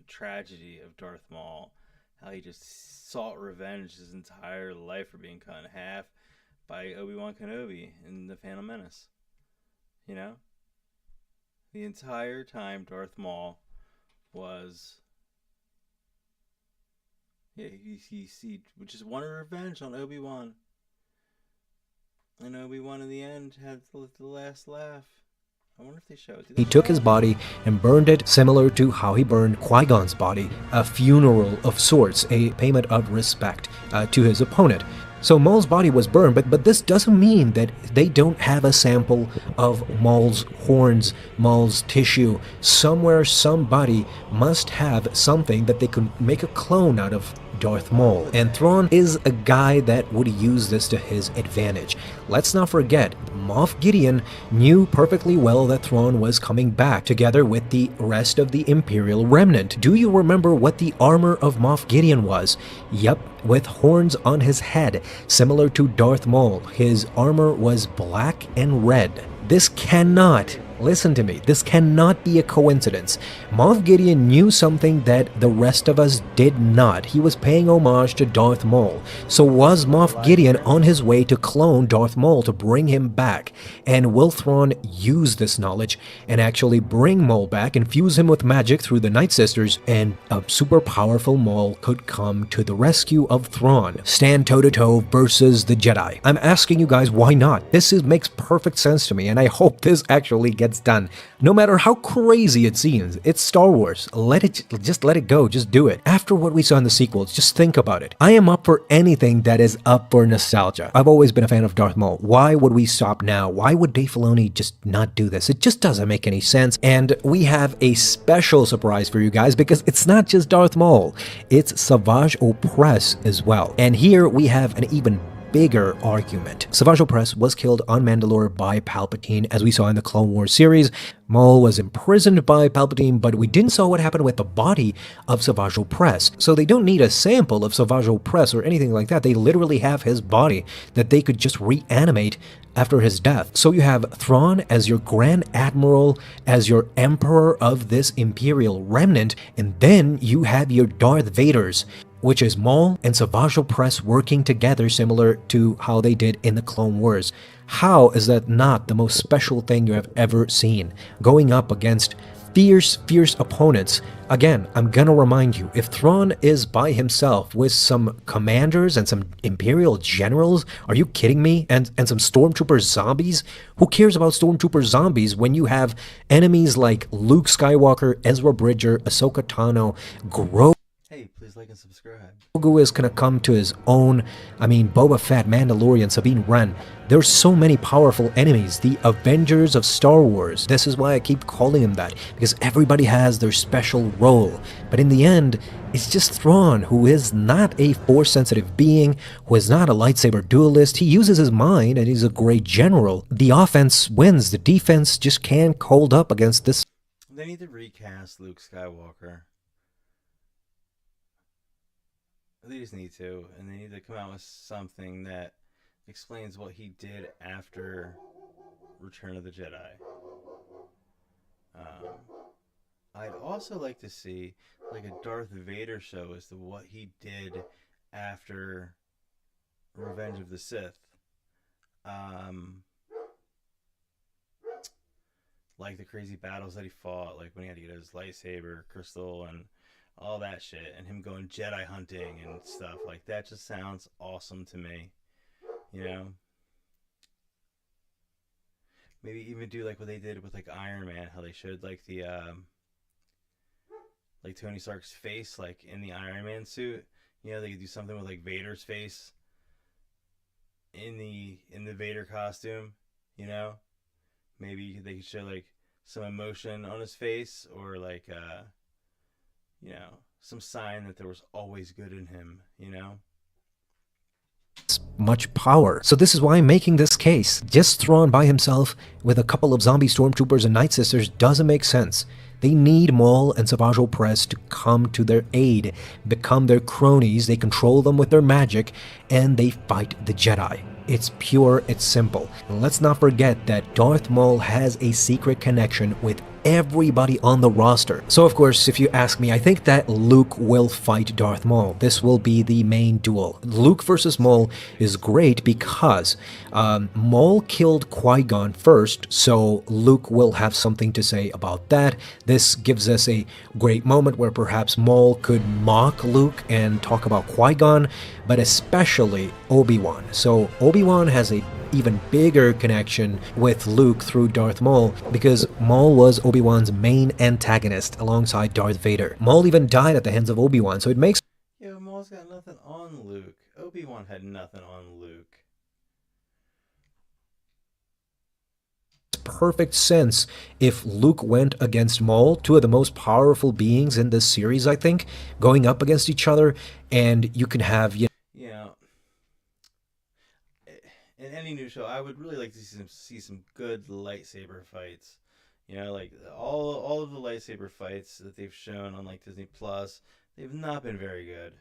tragedy of Darth Maul, how he just sought revenge his entire life for being cut in half by Obi-Wan Kenobi in The Phantom Menace. You know? The entire time Darth Maul was... Yeah, he just wanted revenge on Obi-Wan. And Obi-Wan in the end had the last laugh. I wonder if they show it. He took his body and burned it similar to how he burned Qui-Gon's body, a funeral of sorts, a payment of respect to his opponent. So Maul's body was burned, but this doesn't mean that they don't have a sample of Maul's horns, Maul's tissue. Somewhere, somebody must have something that they could make a clone out of Darth Maul. And Thrawn is a guy that would use this to his advantage. Let's not forget, Moff Gideon knew perfectly well that Thrawn was coming back together with the rest of the Imperial remnant. Do you remember what the armor of Moff Gideon was? Yep, with horns on his head, similar to Darth Maul. His armor was black and red. This cannot, listen to me, this cannot be a coincidence. Moff Gideon knew something that the rest of us did not. He was paying homage to Darth Maul. So was Moff Gideon on his way to clone Darth Maul to bring him back? And will Thrawn use this knowledge and actually bring Maul back, infuse him with magic through the Night Sisters, and a super powerful Maul could come to the rescue of Thrawn, stand toe-to-toe versus the Jedi? I'm asking you guys, why not? This makes perfect sense to me, and I hope this actually gets done. No matter how crazy it seems, it's Star Wars. Just let it go. Just do it. After what we saw in the sequels, just think about it. I am up for anything that is up for nostalgia. I've always been a fan of Darth Maul. Why would we stop now? Why would Dave Filoni just not do this? It just doesn't make any sense. And we have a special surprise for you guys, because it's not just Darth Maul. It's Savage Opress as well. And here we have an even bigger argument. Savage Opress was killed on Mandalore by Palpatine, as we saw in the Clone Wars series. Maul was imprisoned by Palpatine, but we didn't saw what happened with the body of Savage Opress. So they don't need a sample of Savage Opress or anything like that. They literally have his body that they could just reanimate after his death. So you have Thrawn as your Grand Admiral, as your Emperor of this Imperial remnant, and then you have your Darth Vaders, which is Maul and Savage Opress working together, similar to how they did in the Clone Wars. How is that not the most special thing you have ever seen? Going up against fierce opponents. Again, I'm gonna remind you, if Thrawn is by himself with some commanders and some Imperial generals, are you kidding me? And some Stormtrooper zombies? Who cares about Stormtrooper zombies when you have enemies like Luke Skywalker, Ezra Bridger, Ahsoka Tano, Grogu? Hey, please like and subscribe. Grogu is gonna come to his own. I mean, Boba Fett, Mandalorian, Sabine Wren. There's so many powerful enemies, the Avengers of Star Wars. This is why I keep calling them that, because everybody has their special role. But in the end, it's just Thrawn, who is not a Force-sensitive being, who is not a lightsaber duelist. He uses his mind, and he's a great general. The offense wins. The defense just can't hold up against this. They need to recast Luke Skywalker. They just need to, and they need to come out with something that explains what he did after Return of the Jedi. I'd also like to see like a Darth Vader show as to what he did after Revenge of the Sith. Like the crazy battles that he fought, like when he had to get his lightsaber crystal and all that shit, and him going Jedi hunting and stuff like that. Just sounds awesome to me, you know. Maybe even do like what they did with like Iron Man, how they showed like the like Tony Stark's face like in the Iron Man suit. You know, they could do something with like Vader's face in the Vader costume, you know. Maybe they could show like some emotion on his face, or like you know, some sign that there was always good in him, you know? Much power. So this is why I'm making this case. Just Thrawn by himself with a couple of zombie stormtroopers and Night Sisters doesn't make sense. They need Maul and Savage Opress to come to their aid, become their cronies, they control them with their magic, and they fight the Jedi. It's pure, it's simple. And let's not forget that Darth Maul has a secret connection with everybody on the roster. So of course, if you ask me, I think that Luke will fight Darth Maul. This will be the main duel. Luke versus Maul is great because Maul killed Qui-Gon first, so Luke will have something to say about that. This gives us a great moment where perhaps Maul could mock Luke and talk about Qui-Gon, but especially Obi-Wan. So Obi-Wan has a even bigger connection with Luke through Darth Maul, because Maul was Obi-Wan's main antagonist alongside Darth Vader. Maul even died at the hands of Obi-Wan, so it makes Maul's got nothing on Luke. Obi-Wan had nothing on Luke. perfect sense if Luke went against Maul, two of the most powerful beings in this series, I think, going up against each other, and you can have, You know, in any new show, I would really like to see some good lightsaber fights. You know, like all of the lightsaber fights that they've shown on like Disney Plus, they've not been very good.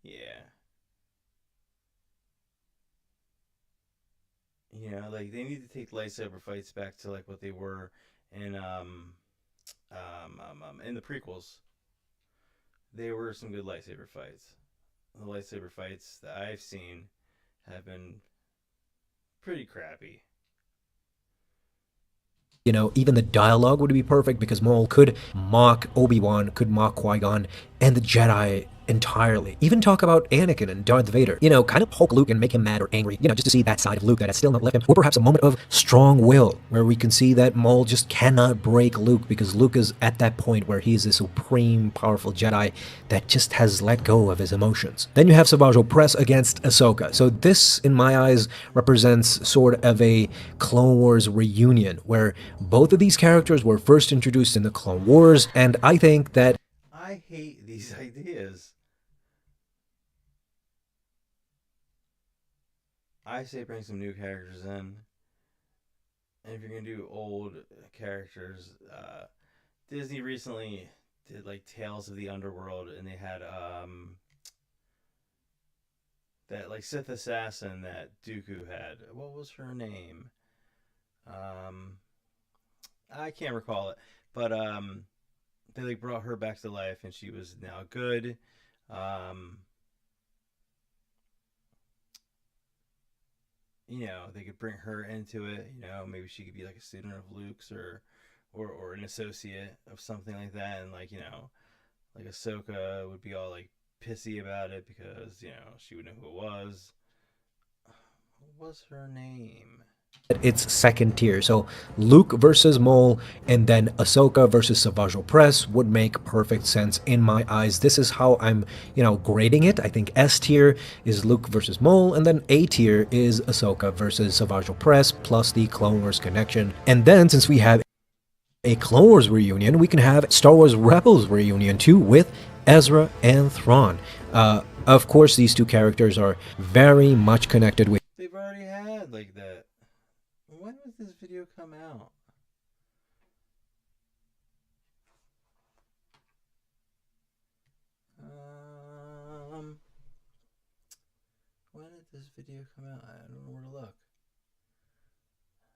Yeah. You know, like they need to take lightsaber fights back to like what they were in the prequels. There were some good lightsaber fights. The lightsaber fights that I've seen have been pretty crappy. You know, even the dialogue would be perfect because Maul could mock Obi-Wan, could mock Qui-Gon, and the Jedi entirely. Even talk about Anakin and Darth Vader. You know, kind of poke Luke and make him mad or angry. You know, just to see that side of Luke that has still not left him. Or perhaps a moment of strong will, where we can see that Maul just cannot break Luke because Luke is at that point where he's a supreme, powerful Jedi that just has let go of his emotions. Then you have Savage Opress against Ahsoka. So this, in my eyes, represents sort of a Clone Wars reunion, where both of these characters were first introduced in the Clone Wars, and I think that I hate these ideas. I say bring some new characters in. And if you're going to do old characters, Disney recently did like Tales of the Underworld, and they had that like Sith assassin that Dooku had. What was her name? I can't recall it, but they like brought her back to life, and she was now good. You know, they could bring her into it. You know, maybe she could be like a student of Luke's or an associate of something like that. And like, you know, like Ahsoka would be all like pissy about it because, you know, she would know who it was. What was her name? It's second tier. So Luke versus Maul and then Ahsoka versus Savage Opress would make perfect sense in my eyes. This is how I'm, you know, grading it. I think S tier is Luke versus Maul, and then A tier is Ahsoka versus Savage Opress plus the Clone Wars connection. And then since we have a Clone Wars reunion, we can have Star Wars Rebels reunion too with Ezra and Thrawn. Of course, these two characters are very much connected with. They've already had like that. When would this video come out? When did this video come out? I don't know where to look.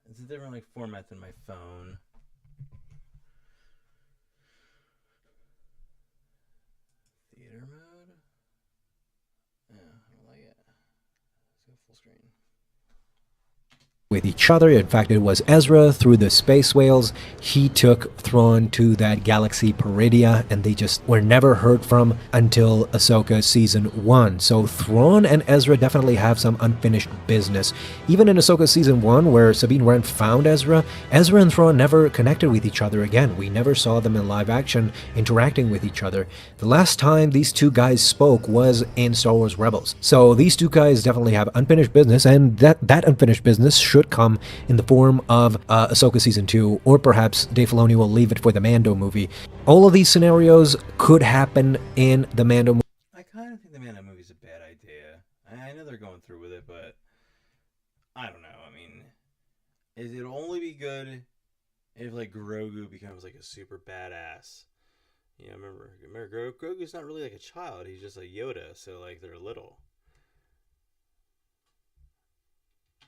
It's a different like format than my phone. Theater mode? Yeah, I don't like it. Let's go full screen. With each other. In fact, it was Ezra through the space whales. He took Thrawn to that galaxy Peridia, and they just were never heard from until Ahsoka season 1. So Thrawn and Ezra definitely have some unfinished business. Even in Ahsoka season 1, where Sabine Wren found Ezra, Ezra and Thrawn never connected with each other again. We never saw them in live action interacting with each other. The last time these two guys spoke was in Star Wars Rebels. So these two guys definitely have unfinished business, and that unfinished business should should come in the form of Ahsoka Season 2, or perhaps Dave Filoni will leave it for the Mando movie. All of these scenarios could happen in the Mando movie. I kind of think the Mando movie's a bad idea. I know they're going through with it, but I don't know. I mean, it'll only be good if like Grogu becomes like a super badass. You know, remember Grogu's not really like a child. He's just a Yoda, so like they're little.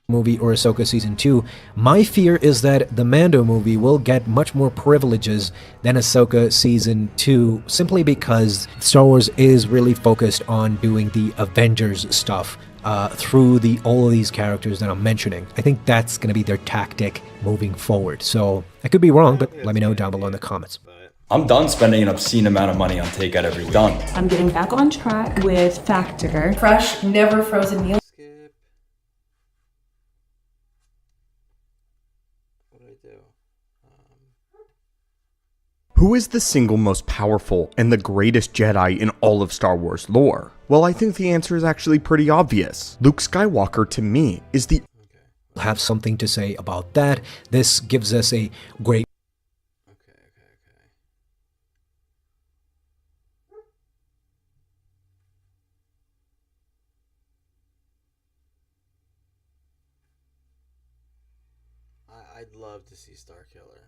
Movie or Ahsoka Season 2. My fear is that the Mando movie will get much more privileges than Ahsoka Season 2, simply because Star Wars is really focused on doing the Avengers stuff through all of these characters that I'm mentioning. I think that's going to be their tactic moving forward. So I could be wrong, but let me know down below in the comments. I'm done spending an obscene amount of money on takeout every week. Done. I'm getting back on track with Factor. Fresh, never frozen meals. Who is the single most powerful and the greatest Jedi in all of Star Wars lore? Well, I think the answer is actually pretty obvious. Luke Skywalker, to me, is the... Have something to say about that. This gives us a great... I'd love to see Starkiller.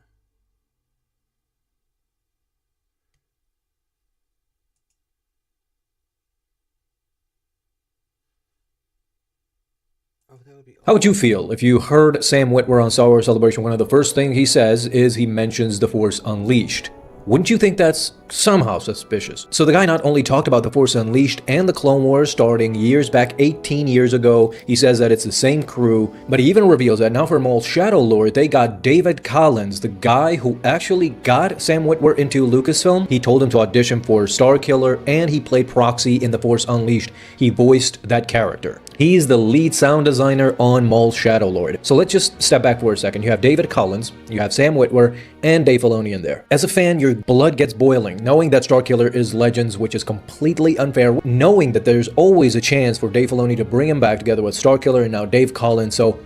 How would you feel if you heard Sam Witwer on Star Wars Celebration? One of the first things he says is he mentions The Force Unleashed. Wouldn't you think that's somehow suspicious? So the guy not only talked about The Force Unleashed and the Clone Wars starting years back, 18 years ago, he says that it's the same crew, but he even reveals that now for Maul's Shadow Lord, they got David Collins, the guy who actually got Sam Witwer into Lucasfilm. He told him to audition for Starkiller, and he played Proxy in The Force Unleashed. He voiced that character. He's the lead sound designer on Maul's Shadow Lord. So let's just step back for a second. You have David Collins, you have Sam Witwer, and Dave Filoni in there. As a fan, your blood gets boiling, knowing that Starkiller is Legends, which is completely unfair, knowing that there's always a chance for Dave Filoni to bring him back together with Starkiller and now Dave Collins. So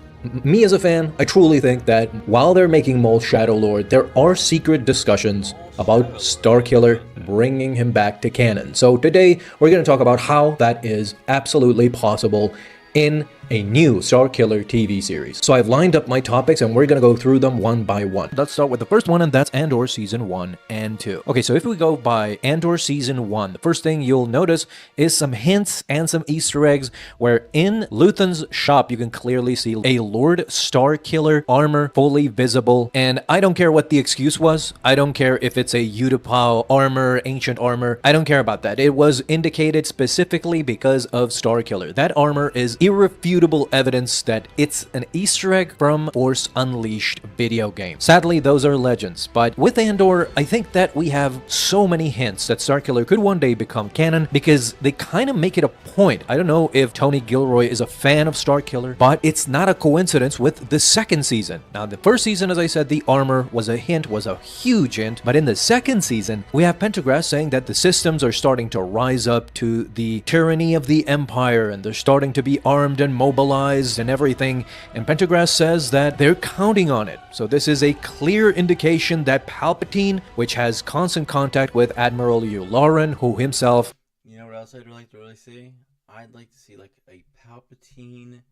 me as a fan, I truly think that while they're making Maul's Shadow Lord, there are secret discussions about Starkiller bringing him back to canon. So today, we're going to talk about how that is absolutely possible in a new Starkiller TV series. So I've lined up my topics and we're gonna go through them one by one. Let's start with the first one, and that's Andor Season 1 and 2. Okay, so if we go by Andor Season 1, the first thing you'll notice is some hints and some Easter eggs where in Luthen's shop you can clearly see a Lord Starkiller armor fully visible, and I don't care what the excuse was. I don't care if it's a Utapau armor, ancient armor. I don't care about that. It was indicated specifically because of Starkiller. That armor is irrefutable evidence that it's an Easter egg from Force Unleashed video game. Sadly, those are legends, but with Andor, I think that we have so many hints that Starkiller could one day become canon because they kind of make it a point. I don't know if Tony Gilroy is a fan of Starkiller, but it's not a coincidence with the second season. Now, the first season, as I said, the armor was a hint, was a huge hint, but in the second season, we have Pendergrass saying that the systems are starting to rise up to the tyranny of the Empire, and they're starting to be armed and mobilized and everything, and Pendergrass says that they're counting on it. So this is a clear indication that Palpatine, which has constant contact with Admiral Yularen, who himself... You know what else I'd like to really see? I'd like to see like a Palpatine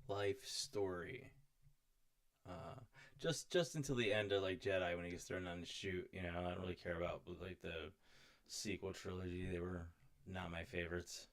life story. Just until the end of like Jedi when he gets thrown on the chute. You know, I don't really care about like the sequel trilogy. They were not my favorites.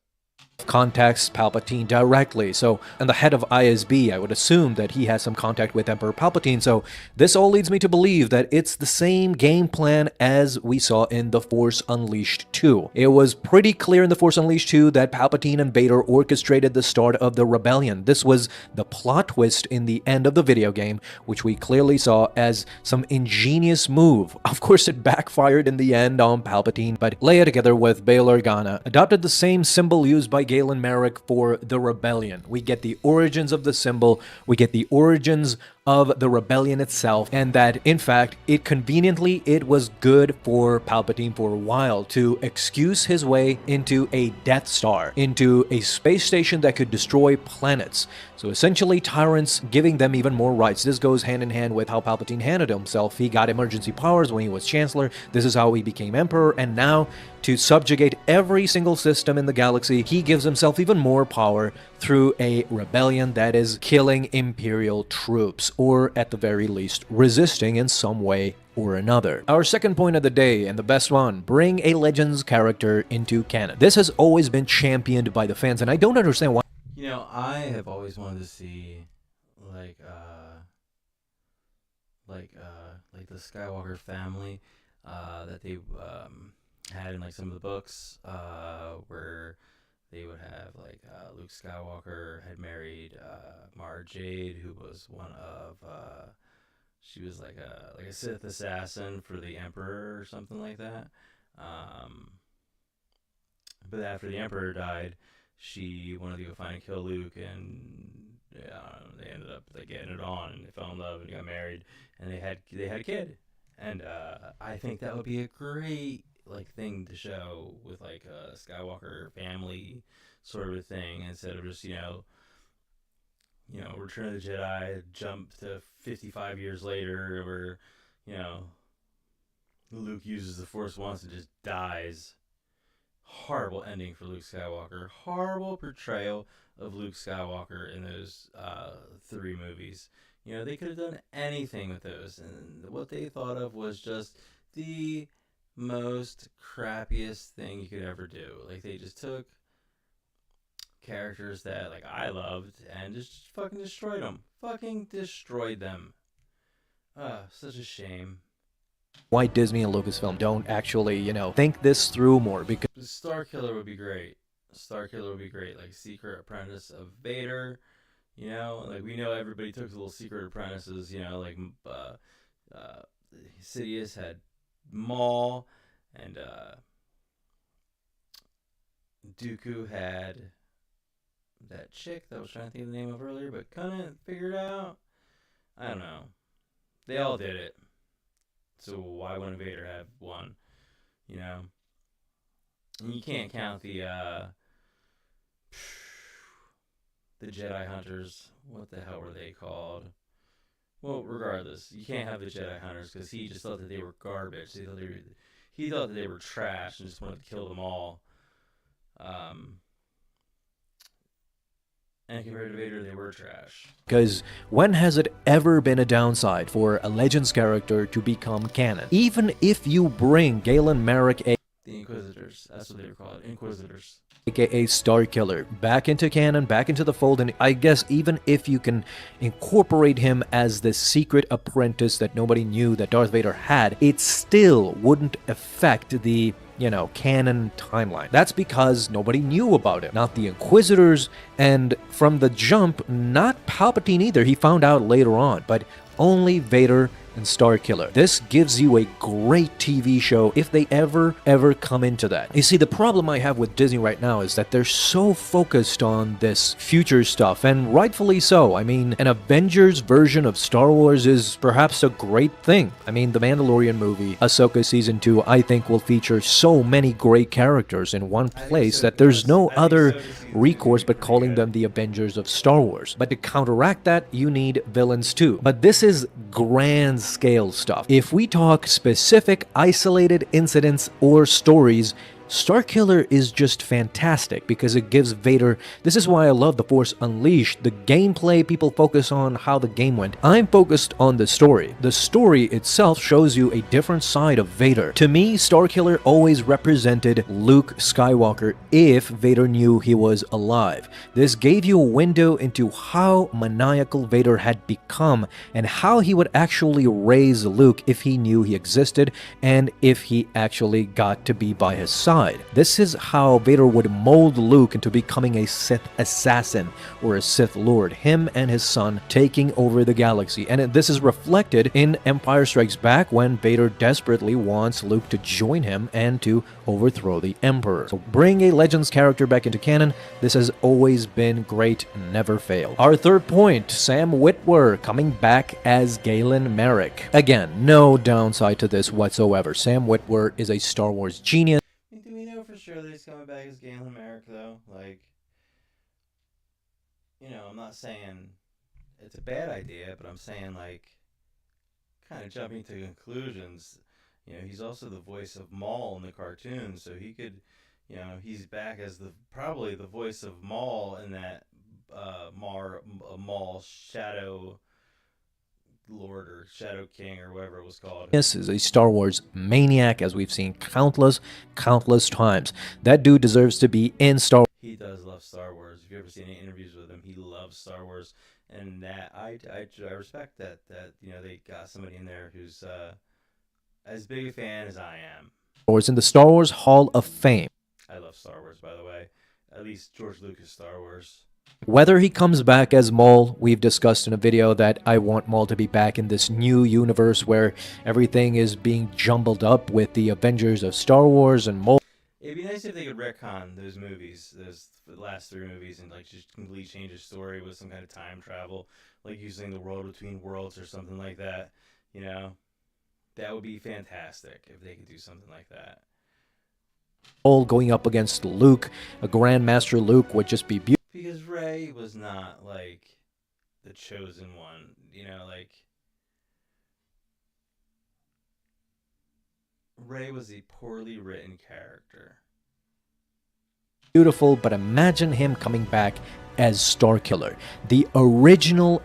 Contacts Palpatine directly. So, and the head of ISB, I would assume that he has some contact with Emperor Palpatine. So this all leads me to believe that it's the same game plan as we saw in The Force Unleashed 2. It was pretty clear in The Force Unleashed 2 that Palpatine and Vader orchestrated the start of the rebellion. This was the plot twist in the end of the video game, which we clearly saw as some ingenious move. Of course, it backfired in the end on Palpatine, but Leia, together with Bail Organa, adopted the same symbol used by Galen Merrick for the rebellion. We get the origins of the symbol, we get the origins of the rebellion itself, and that in fact it was good for Palpatine for a while to excuse his way into a Death Star, into a space station that could destroy planets. So essentially tyrants giving them even more rights. This goes hand in hand with how Palpatine handled himself. He got emergency powers when he was Chancellor. This is how he became Emperor, and now to subjugate every single system in the galaxy, he gives himself even more power through a rebellion that is killing Imperial troops, or at the very least, resisting in some way or another. Our second point of the day, and the best one, bring a Legends character into canon. This has always been championed by the fans, and I don't understand why. You know, I have always wanted to see, like the Skywalker family, that they, had in like some of the books, where they would have like Luke Skywalker had married Mara Jade, who was one of she was like a Sith assassin for the Emperor or something like that. But after the Emperor died, she wanted to go find and kill Luke, and they ended up like getting it on, and they fell in love and got married, and they had a kid. And I think that would be a great like thing to show with like a Skywalker family sort of a thing, instead of just Return of the Jedi, jump to 55 years later, where Luke uses the Force once and just dies. Horrible ending for Luke Skywalker. Horrible portrayal of Luke Skywalker in those 3 movies. They could have done anything with those, and what they thought of was just the most crappiest thing you could ever do. Like, they just took characters that like I loved and just fucking destroyed them. Fucking destroyed them. Such a shame. Why Disney and Lucasfilm don't actually, think this through more, because Starkiller would be great. Starkiller would be great. Like secret apprentice of Vader. Like we know everybody took little secret apprentices. Like Sidious had Maul, and Dooku had that chick that I was trying to think of the name of earlier, but couldn't figure it out. I don't know. They all did it. So why wouldn't Vader have one? And you can't count the Jedi Hunters. What the hell were they called? Well, regardless, you can't have the Jedi Hunters because he just thought that they were garbage. He thought that they were trash and just wanted to kill them all. And compared to Vader, they were trash. Because when has it ever been a downside for a Legends character to become canon? Even if you bring Galen Marek, The Inquisitors. That's what they were called. Inquisitors. aka Starkiller, back into canon, back into the fold, and I guess even if you can incorporate him as the secret apprentice that nobody knew that Darth Vader had, it still wouldn't affect the canon timeline. That's because nobody knew about him. Not the Inquisitors, and from the jump, not Palpatine either. He found out later on, but only Vader and Starkiller. This gives you a great TV show if they ever come into that. You see, the problem I have with Disney right now is that they're so focused on this future stuff, and rightfully so. I mean, an Avengers version of Star Wars is perhaps a great thing. I mean, the Mandalorian movie, Ahsoka Season 2, I think will feature so many great characters in one place that there's no other recourse but calling them the Avengers of Star Wars. But to counteract that, you need villains too. But this is grand scale stuff. If we talk specific isolated incidents or stories, Starkiller is just fantastic because it gives Vader... This is why I love The Force Unleashed. The gameplay, people focus on how the game went. I'm focused on the story. The story itself shows you a different side of Vader. To me, Starkiller always represented Luke Skywalker if Vader knew he was alive. This gave you a window into how maniacal Vader had become and how he would actually raise Luke if he knew he existed and if he actually got to be by his side. side. This is how Vader would mold Luke into becoming a Sith assassin or a Sith Lord, him and his son taking over the galaxy. And this is reflected in Empire Strikes Back when Vader desperately wants Luke to join him and to overthrow the Emperor. So bring a Legends character back into canon. This has always been great, never failed. Our third point, Sam Witwer coming back as Galen Merrick. Again, no downside to this whatsoever. Sam Witwer is a Star Wars genius. Do we know for sure that he's coming back as Galen Merrick, though? Like, you know, I'm not saying it's a bad idea, but I'm saying, like, kind of jumping to conclusions. You know, he's also the voice of Maul in the cartoon, so he could, you know, he's back as probably the voice of Maul in that Maul Shadow Lord or Shadow King or whatever it was called. This is a Star Wars maniac, as we've seen countless times. That dude deserves to be in Star Wars. He does love Star Wars. If you ever seen any interviews with him, he loves Star Wars, and that I respect that you know they got somebody in there who's as big a fan as I am. In the Star Wars Hall of Fame. I love Star Wars, by the way. At least George Lucas Star Wars. Whether he comes back as Maul, we've discussed in a video that I want Maul to be back in this new universe where everything is being jumbled up with the Avengers of Star Wars and Maul. It'd be nice if they could retcon those movies, the last 3 movies, and like just completely change the story with some kind of time travel, like using the world between worlds or something like that. You know, that would be fantastic if they could do something like that. Maul going up against Luke, a Grandmaster Luke would just be beautiful. Because Rey was not like the chosen one, you know, like Rey was a poorly written character. Beautiful, but imagine him coming back as Starkiller, the original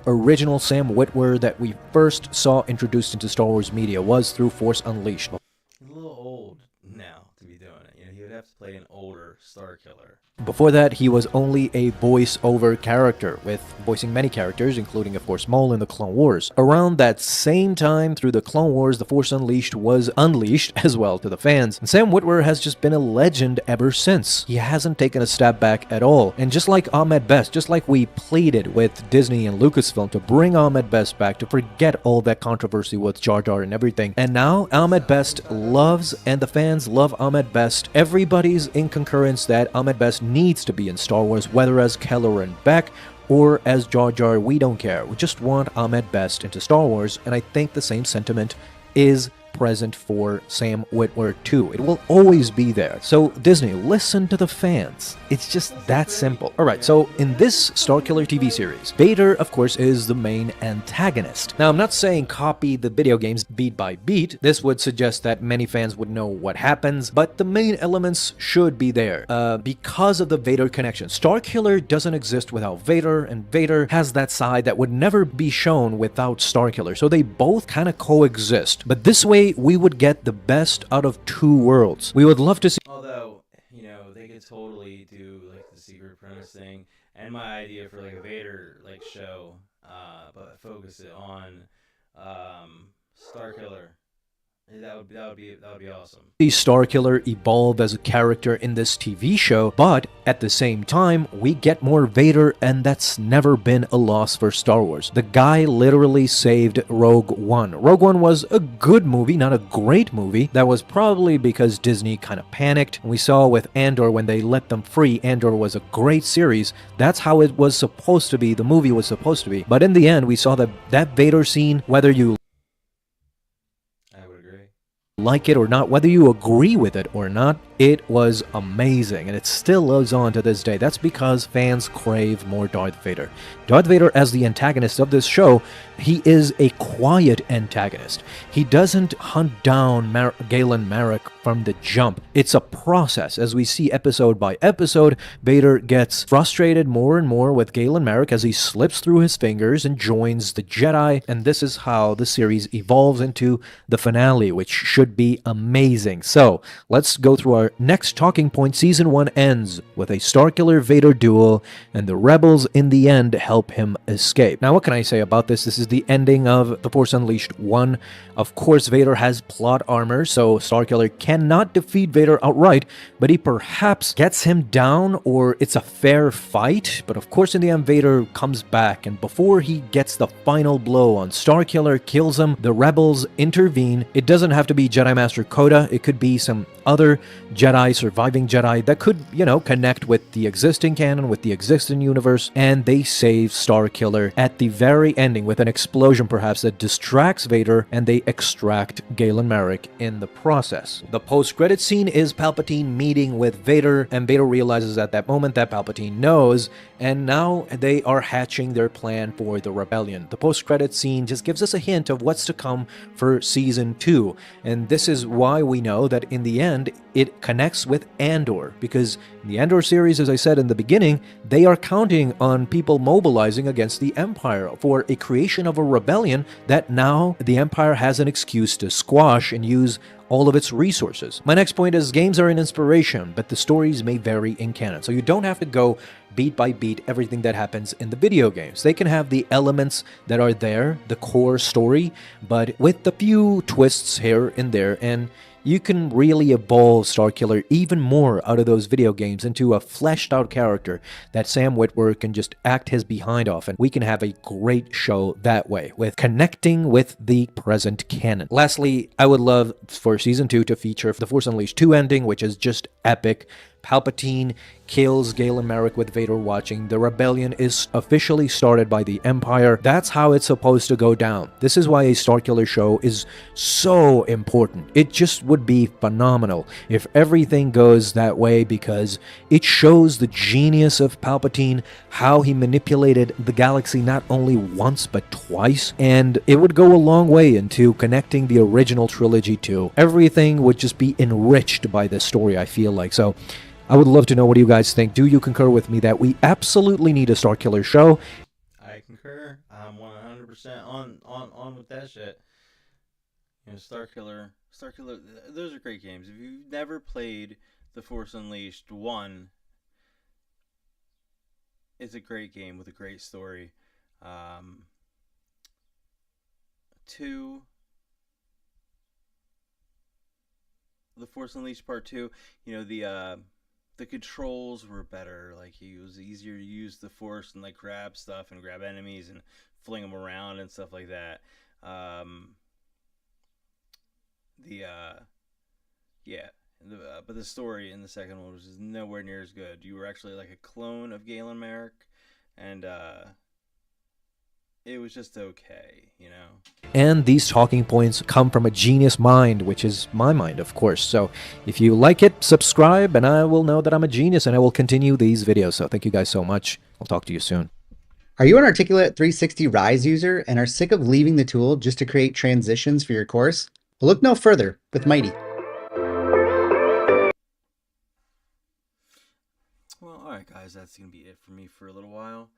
Sam Witwer that we first saw introduced into Star Wars media was through Force Unleashed. He's a little old now to be doing it. You know, he would have to play an older Starkiller. Before that, he was only a voice-over character, with voicing many characters, including, of course, Maul in the Clone Wars. Around that same time, through the Clone Wars, the Force Unleashed was unleashed as well to the fans. And Sam Witwer has just been a legend ever since. He hasn't taken a step back at all. And just like Ahmed Best, just like we pleaded with Disney and Lucasfilm to bring Ahmed Best back, to forget all that controversy with Jar Jar and everything. And now, Ahmed Best loves, and the fans love Ahmed Best. Everybody's in concurrence that Ahmed Best needs to be in Star Wars, whether as Keller and Beck or as Jar Jar, we don't care. We just want Ahmed Best into Star Wars, and I think the same sentiment is present for Sam Witwer too. It will always be there. So Disney, listen to the fans. It's just that simple. Alright, so in this Starkiller TV series, Vader, of course, is the main antagonist. Now, I'm not saying copy the video games beat by beat. This would suggest that many fans would know what happens, but the main elements should be there because of the Vader connection. Starkiller doesn't exist without Vader, and Vader has that side that would never be shown without Starkiller. So they both kind of coexist. But this way, we would get the best out of 2 worlds. We would love to see. Although, you know, they could totally do like the Secret Apprentice thing, and my idea for like a Vader like show, but focus it on Starkiller. That would be awesome. See Starkiller evolve as a character in this TV show, but at the same time, we get more Vader, and that's never been a loss for Star Wars. The guy literally saved Rogue One. Rogue One was a good movie, not a great movie. That was probably because Disney kind of panicked. We saw with Andor, when they let them free, Andor was a great series. That's how it was supposed to be. The movie was supposed to be. But in the end, we saw that Vader scene, whether you like it or not, whether you agree with it or not, it was amazing, and it still lives on to this day. That's because fans crave more Darth Vader. Darth Vader, as the antagonist of this show, he is a quiet antagonist. He doesn't hunt down Galen Merrick from the jump. It's a process. As we see episode by episode, Vader gets frustrated more and more with Galen Merrick as he slips through his fingers and joins the Jedi, and this is how the series evolves into the finale, which should should be amazing. So let's go through our next talking point. Season 1 ends with a Starkiller Vader duel, and the rebels in the end help him escape. Now, what can I say about this? This is the ending of The Force Unleashed 1. Of course, Vader has plot armor, so Starkiller cannot defeat Vader outright, but he perhaps gets him down, or it's a fair fight. But of course, in the end, Vader comes back, and before he gets the final blow on Starkiller, kills him, the rebels intervene. It doesn't have to be Jedi Master Coda. It could be some other Jedi, surviving Jedi, that could, connect with the existing canon, with the existing universe, and they save Starkiller at the very ending with an explosion perhaps that distracts Vader, and they extract Galen Marek in the process. The post-credit scene is Palpatine meeting with Vader, and Vader realizes at that moment that Palpatine knows, and now they are hatching their plan for the rebellion. The post-credit scene just gives us a hint of what's to come for Season 2, and this is why we know that in the end it connects with Andor, because in the Andor series, as I said in the beginning, they are counting on people mobilizing against the Empire for a creation of a rebellion that now the Empire has an excuse to squash and use all of its resources. My next point is games are an inspiration, but the stories may vary in canon. So you don't have to go beat by beat everything that happens in the video games. They can have the elements that are there, the core story, but with a few twists here and there, and you can really evolve Starkiller even more out of those video games into a fleshed out character that Sam Witwer can just act his behind off, and we can have a great show that way, with connecting with the present canon. Lastly, I would love for Season 2 to feature The Force Unleashed 2 ending, which is just epic. Palpatine kills Galen Marek with Vader watching. The rebellion is officially started by the Empire. That's how it's supposed to go down. This is why a Starkiller show is so important. It just would be phenomenal if everything goes that way, because it shows the genius of Palpatine, how he manipulated the galaxy not only once but twice, and it would go a long way into connecting the original trilogy too. Everything would just be enriched by this story, I feel like. So I would love to know what you guys think. Do you concur with me that we absolutely need a Starkiller show? I concur. I'm 100% on with that shit. Starkiller, those are great games. If you've never played The Force Unleashed 1, it's a great game with a great story. 2, The Force Unleashed Part 2, the controls were better. Like, it was easier to use the Force and grab stuff and grab enemies and fling them around and stuff like that. But the story in the second one was just nowhere near as good. You were actually like a clone of Galen Marek, and it was just okay, And these talking points come from a genius mind, which is my mind, of course. So if you like it, subscribe, and I will know that I'm a genius, and I will continue these videos. So thank you guys so much. I'll talk to you soon. Are you an Articulate 360 Rise user and are sick of leaving the tool just to create transitions for your course? Well, look no further with Mighty. Well, alright guys, that's going to be it for me for a little while.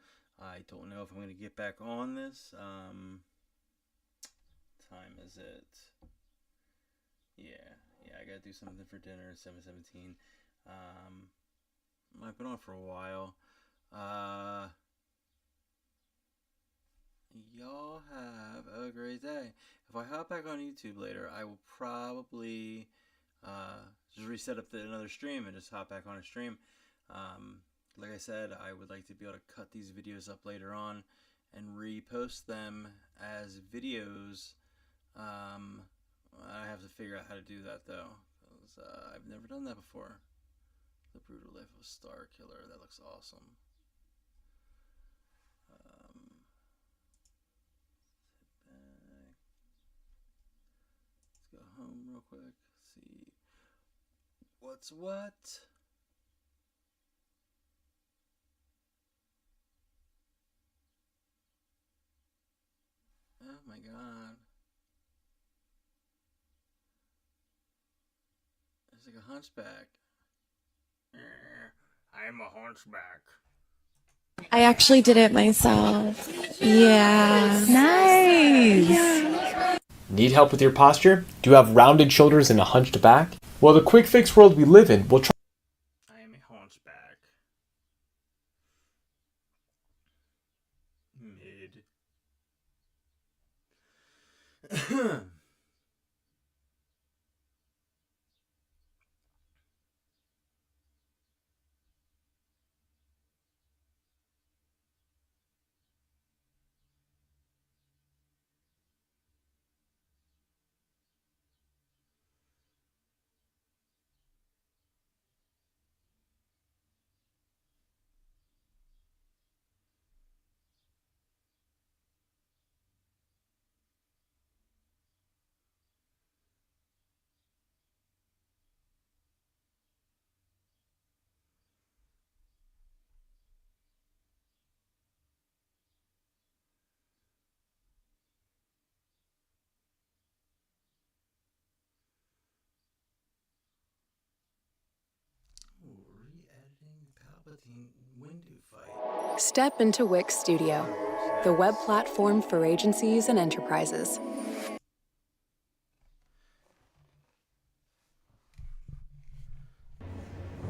I don't know if I'm going to get back on this. Time is it? Yeah, I got to do something for dinner, 7:17. I've been on for a while. Y'all have a great day. If I hop back on YouTube later, I will probably just reset up another stream and just hop back on a stream. Like I said, I would like to be able to cut these videos up later on and repost them as videos. I have to figure out how to do that though, because I've never done that before. The Brutal Life of Starkiller, that looks awesome. Let's go home real quick, see what's what. Oh my god. It's like a hunchback. I'm a hunchback. I actually did it myself. Yeah. Nice. Need help with your posture? Do you have rounded shoulders and a hunched back? Well, the quick fix world we live in will try. I am a hunchback. Mid. Step into Wix Studio, the web platform for agencies and enterprises.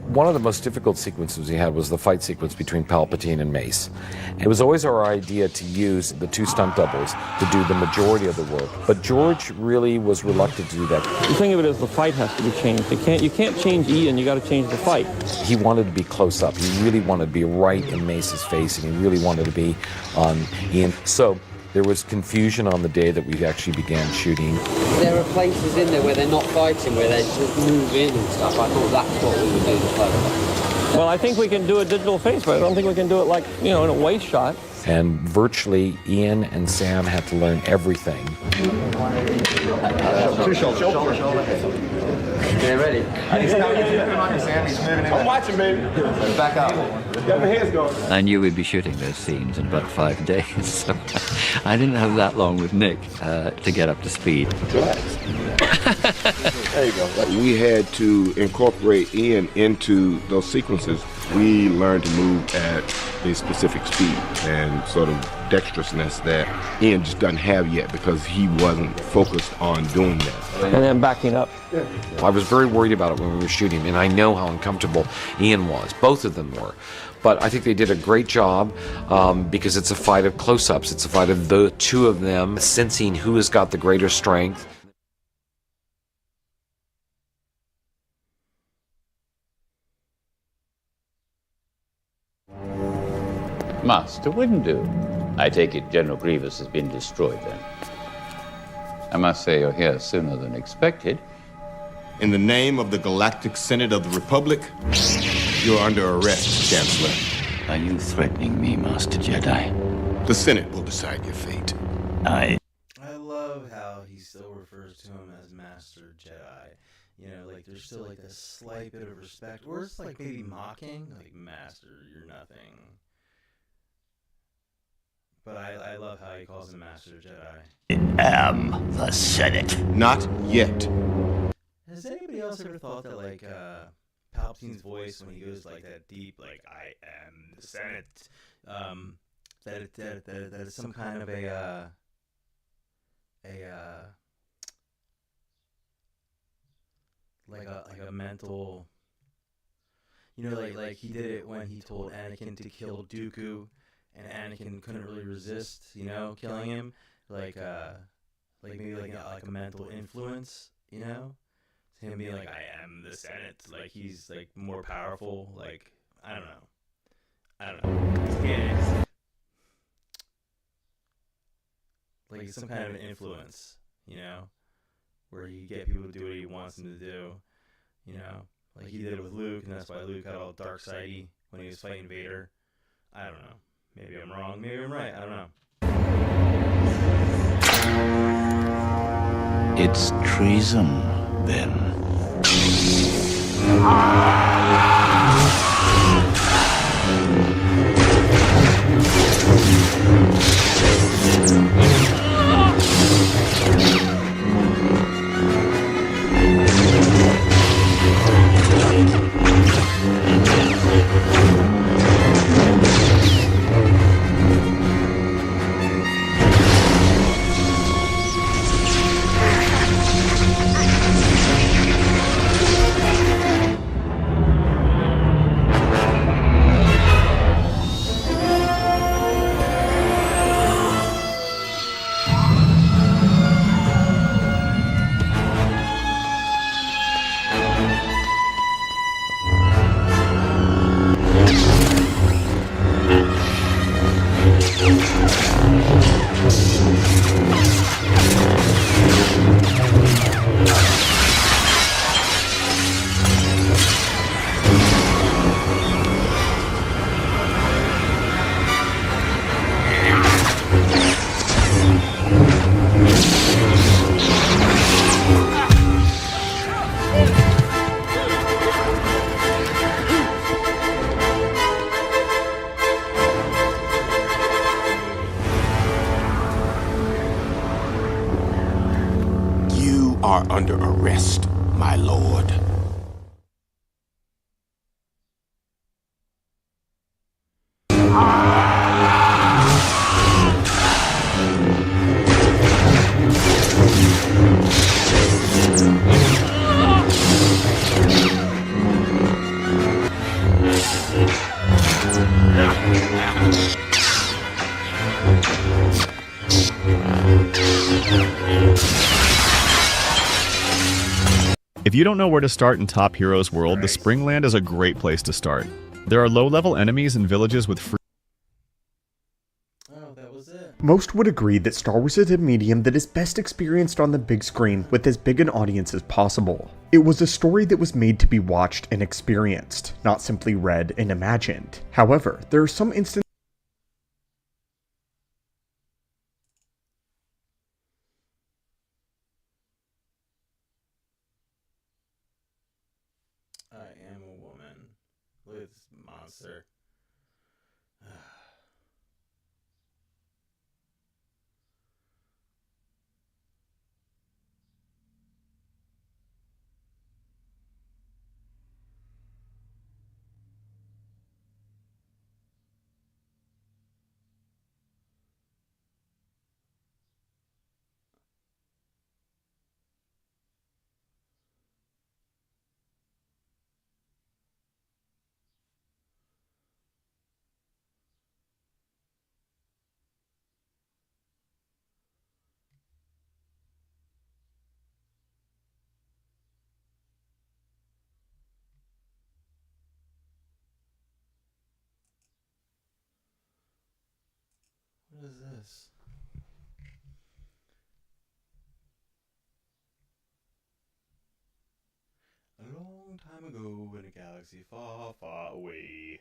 One of the most difficult sequences we had was the fight sequence between Palpatine and Mace. It was always our idea to use the two stunt doubles to do the majority of the work, but George really was reluctant to do that. You think of it as the fight has to be changed. You can't change Ian, you got to change the fight. He wanted to be close up. He really wanted to be right in Mace's face, and he really wanted to be on Ian. So there was confusion on the day that we actually began shooting. There are places in there where they're not fighting, where they just move in and stuff. I thought that's what we would do the photo. Well, I think we can do a digital face, but I don't think we can do it like, in a waist shot. And virtually Ian and Sam had to learn everything. Get ready. I'm watching, baby. Back up. Got my hands going. I knew we'd be shooting those scenes in about 5 days, so I didn't have that long with Nick to get up to speed. There you go. We had to incorporate Ian into those sequences. We learned to move at a specific speed and sort of dexterousness that Ian just doesn't have yet because he wasn't focused on doing that. And then backing up. I was very worried about it when we were shooting, and I know how uncomfortable Ian was. Both of them were. But I think they did a great job because it's a fight of close-ups. It's a fight of the two of them sensing who has got the greater strength. Master Windu. I take it General Grievous has been destroyed then. I must say you're here sooner than expected. In the name of the Galactic Senate of the Republic, you're under arrest, Chancellor. Are you threatening me, Master Jedi? The Senate will decide your fate. I love how he still refers to him as Master Jedi. Like there's still like this slight bit of respect, or it's like maybe mocking, like Master, you're nothing. But I love how he calls him Master Jedi. I am the Senate. Not yet. Has anybody else ever thought that like Palpatine's voice when he goes like that deep, like I am the Senate, that it's some kind of a mental, like he did it when he told Anakin to kill Dooku. And Anakin couldn't really resist, killing him, like maybe like a mental influence, him being like, I am the Senate, like he's like more powerful, like I don't know, yeah, like some kind of an influence, where you get people to do what he wants them to do, like he did it with Luke, and that's why Luke got all dark sidey when he was fighting Vader. I don't know. Maybe I'm wrong, maybe I'm right, I don't know. It's treason, then. Rest, my lord. If you don't know where to start in Top Heroes World, the Springland is a great place to start. There are low-level enemies and villages with free... Oh, that was it. Most would agree that Star Wars is a medium that is best experienced on the big screen with as big an audience as possible. It was a story that was made to be watched and experienced, not simply read and imagined. However, there are some instances I am a woman. Look at this monster. What is this? A long time ago in a galaxy far, far away.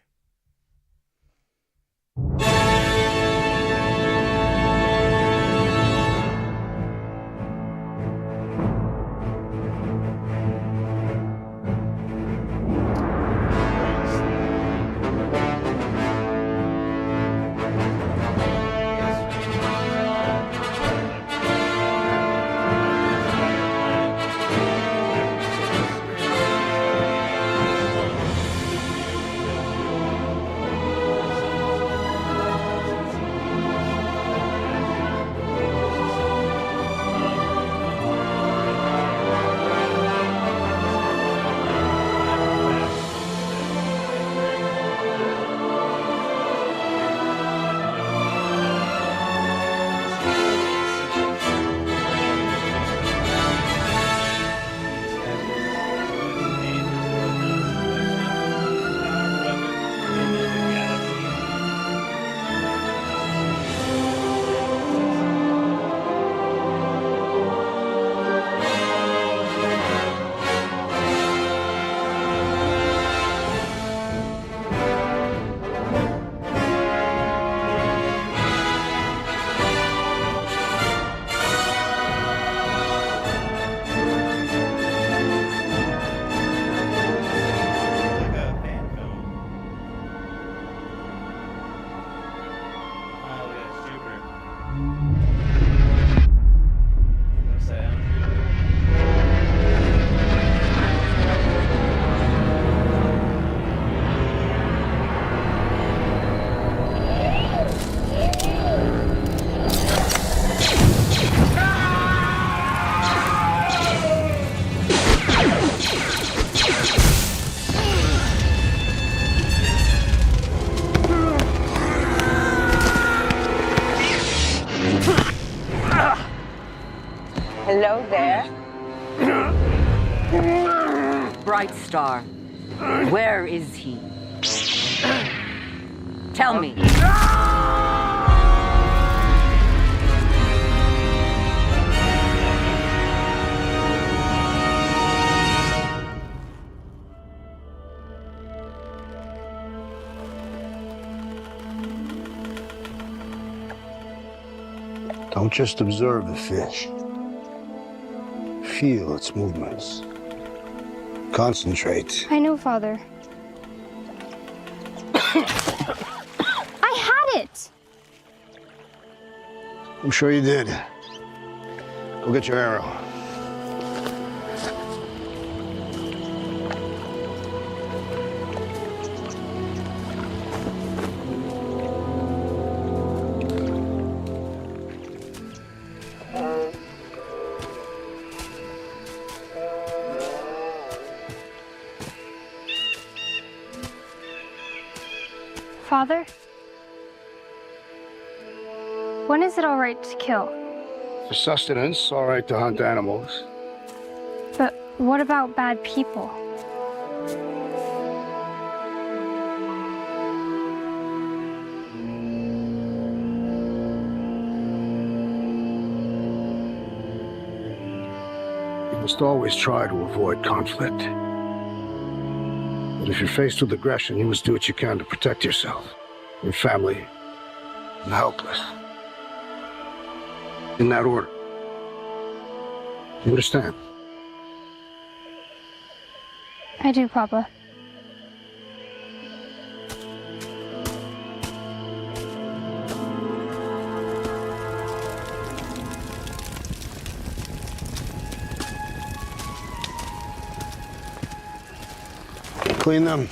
Hello there. Bright Star, where is he? Tell me. Don't just observe the fish. Feel its movements. Concentrate. I know, Father. I had it! I'm sure you did. Go get your arrow. Father? When is it all right to kill? For sustenance, all right to hunt animals. But what about bad people? You must always try to avoid conflict. But if you're faced with aggression, you must do what you can to protect yourself, your family, and the helpless. In that order. You understand? I do, Papa. Clean them.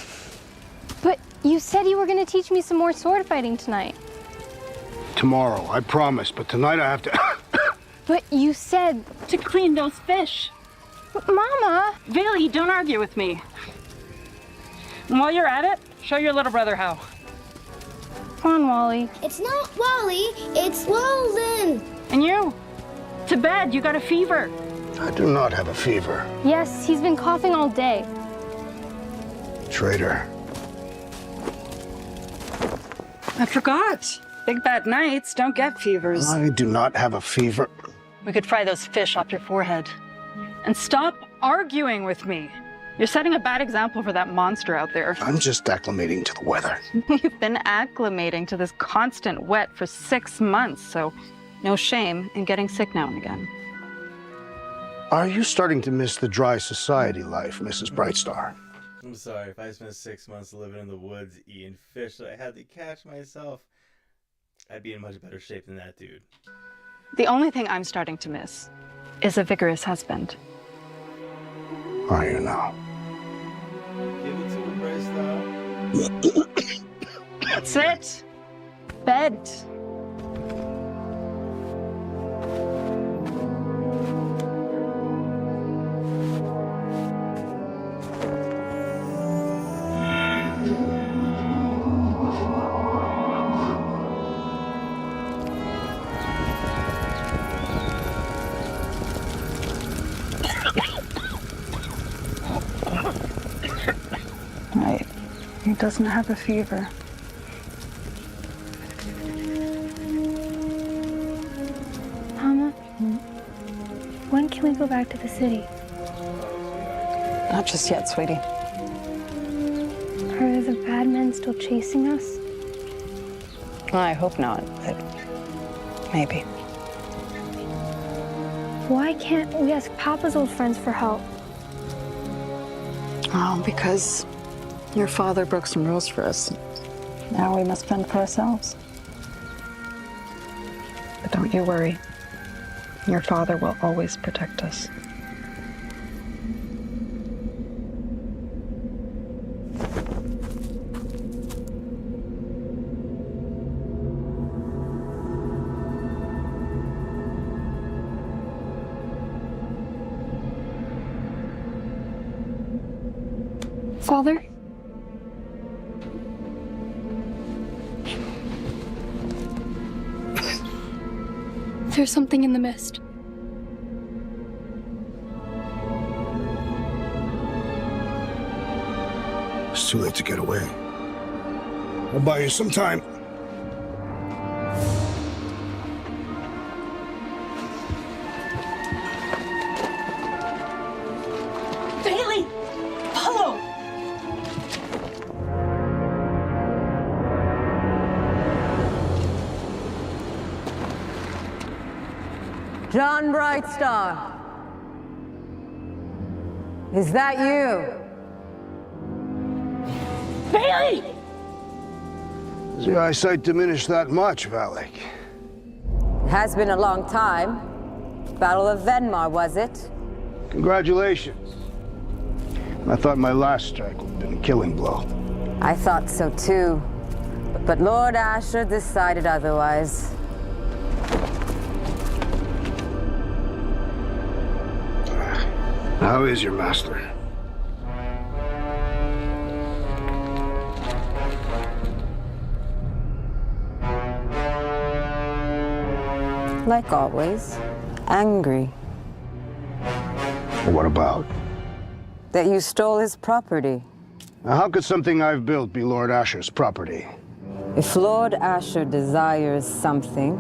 But you said you were going to teach me some more sword fighting tonight. Tomorrow, I promise, but tonight I have to... But you said... To clean those fish. Mama! Bailey, don't argue with me. And while you're at it, show your little brother how. Come on, Wally. It's not Wally, it's Walden. And you? To bed, you got a fever. I do not have a fever. Yes, he's been coughing all day. Traitor. I forgot. Big bad nights don't get fevers. I do not have a fever. We could fry those fish off your forehead. And stop arguing with me. You're setting a bad example for that monster out there. I'm just acclimating to the weather. You've been acclimating to this constant wet for 6 months, so no shame in getting sick now and again. Are you starting to miss the dry society life, Mrs. Brightstar? I'm sorry, if I spent 6 months living in the woods eating fish that I had to catch myself, I'd be in much better shape than that dude. The only thing I'm starting to miss is a vigorous husband. Are you now? Give it to him, Bryce, That's it. Bed. He doesn't have a fever. Mama, when can we go back to the city? Not just yet, sweetie. Are the bad men still chasing us? Well, I hope not, but maybe. Why can't we ask Papa's old friends for help? Oh, because your father broke some rules for us. Now we must fend for ourselves. But don't you worry. Your father will always protect us. Father? There's something in the mist. It's too late to get away. I'll buy you some time. Bailey! Follow! John Brightstar. Is that you? Bailey! Has your eyesight diminished that much, Valak? It has been a long time. Battle of Venmar, was it? Congratulations. I thought my last strike would have been a killing blow. I thought so too. But Lord Asher decided otherwise. How is your master? like always, angry. What about? That you stole his property. Now, how could something I've built be Lord Asher's property? If Lord Asher desires something,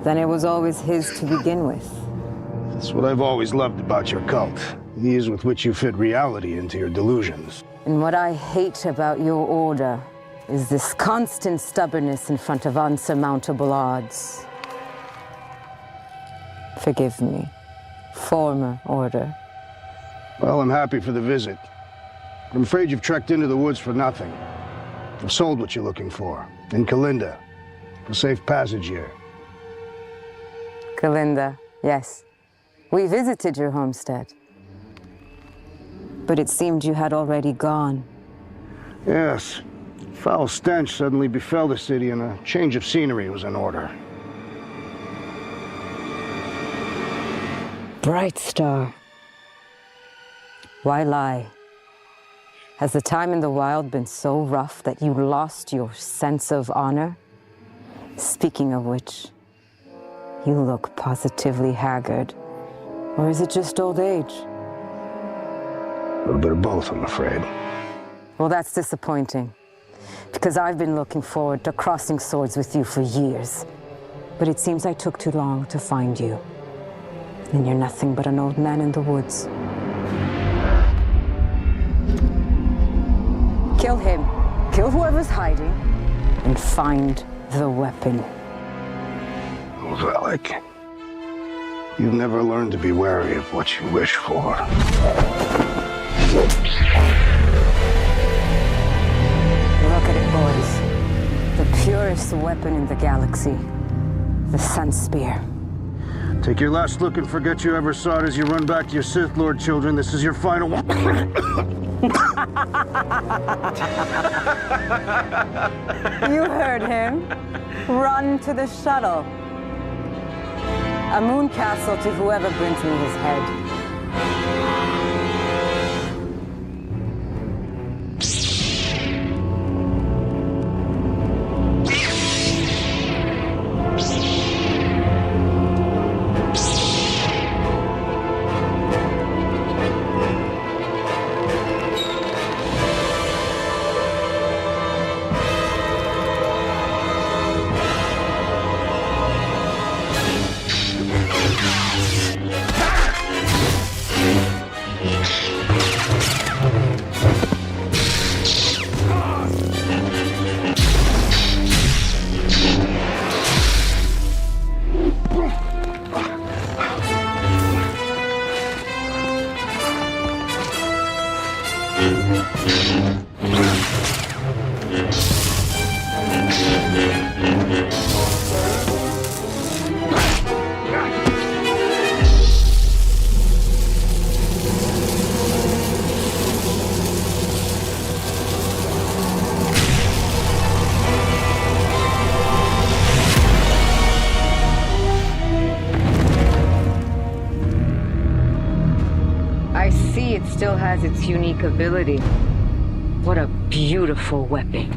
then it was always his to begin with. That's what I've always loved about your cult. The ease with which you fit reality into your delusions. And what I hate about your order is this constant stubbornness in front of unsurmountable odds. Forgive me, former order. Well, I'm happy for the visit. I'm afraid you've trekked into the woods for nothing. I've sold what you're looking for. In Kalinda. For safe passage here. Kalinda, yes. We visited your homestead. But it seemed you had already gone. Yes. Foul stench suddenly befell the city, and a change of scenery was in order. Bright star. Why lie? Has the time in the wild been so rough that you lost your sense of honor? Speaking of which, you look positively haggard. Or is it just old age? A little bit of both, I'm afraid. Well, that's disappointing. Because I've been looking forward to crossing swords with you for years. But it seems I took too long to find you. And you're nothing but an old man in the woods. Kill him. Kill whoever's hiding. And find the weapon. Valak, you've never learned to be wary of what you wish for. Look at it, boys. The purest weapon in the galaxy. The Sun Spear. Take your last look and forget you ever saw it as you run back to your Sith Lord children. This is your final one. You heard him. Run to the shuttle. A moon castle to whoever brings me his head. I see it still has its unique ability. What a beautiful weapon.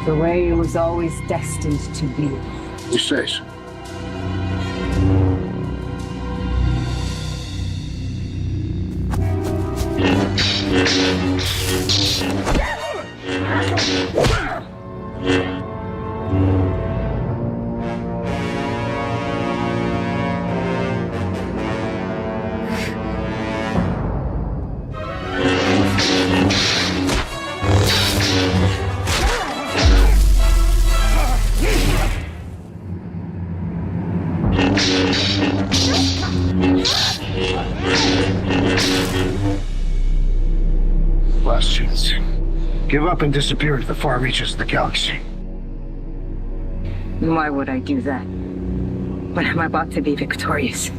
The way it was always destined to be. You say so. Last chance. Give up and disappear into the far reaches of the galaxy. Why would I do that? When I'm about to be victorious?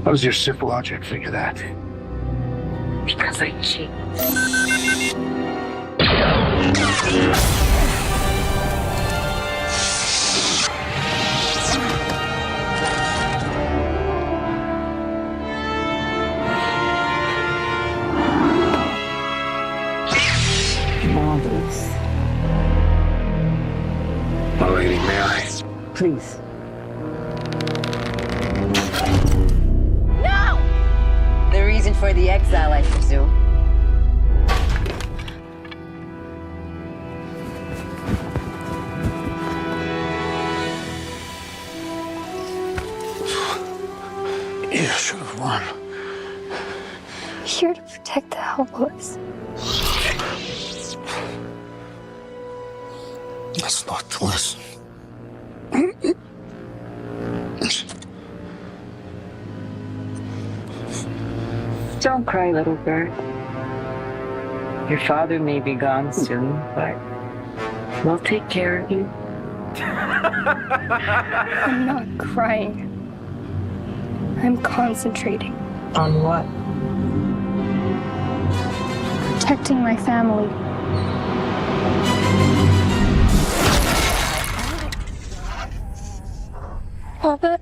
How does your Sith logic figure that? Because I cheat. Marvelous. My lady, may I? Please. No! The reason for the exile, I presume. You should have won. Here to protect the helpless. That's not the lesson. Don't cry, little bird. Your father may be gone soon, but we'll take care of you. I'm not crying. I'm concentrating. On what? Protecting my family. Papa?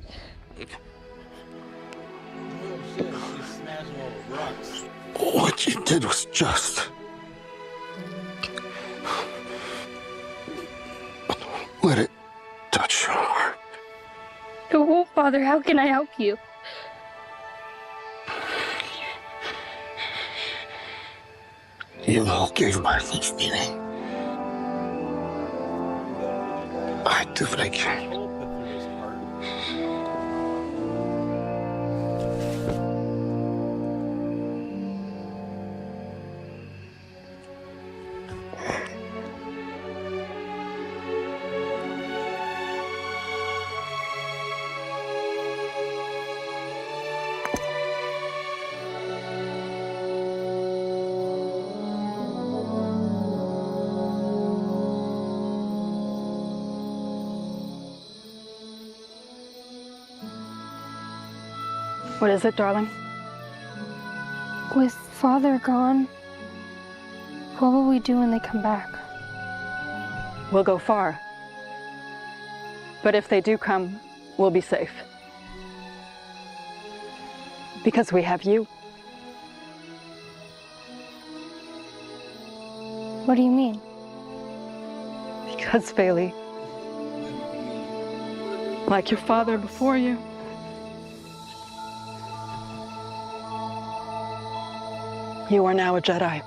What you did was just. Let it touch your heart. It won't, Father. How can I help you? You gave my life meaning. I do what I can. What is it, darling? With Father gone, what will we do when they come back? We'll go far. But if they do come, we'll be safe. Because we have you. What do you mean? Because, Bailey, like your father before you, you are now a Jedi.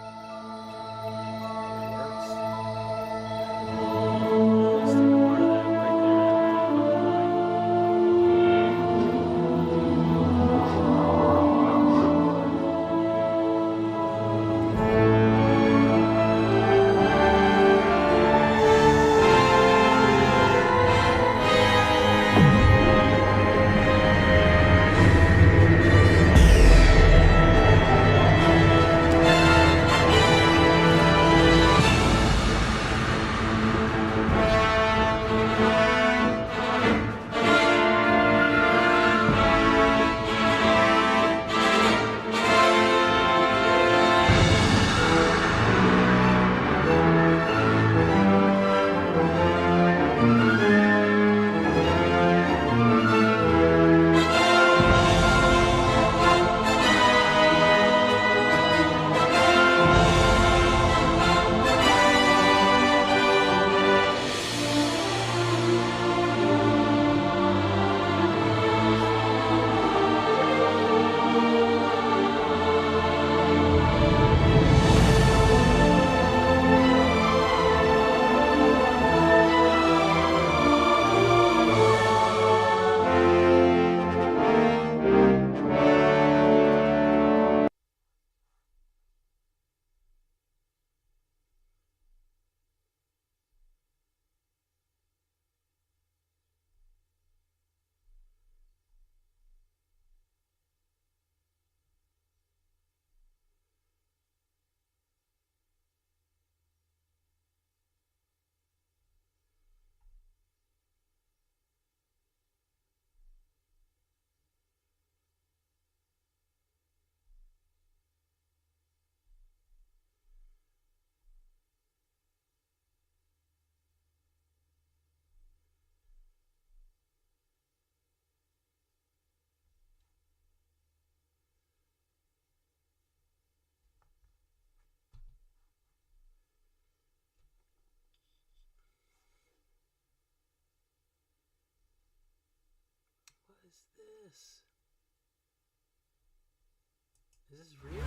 this? Is this real?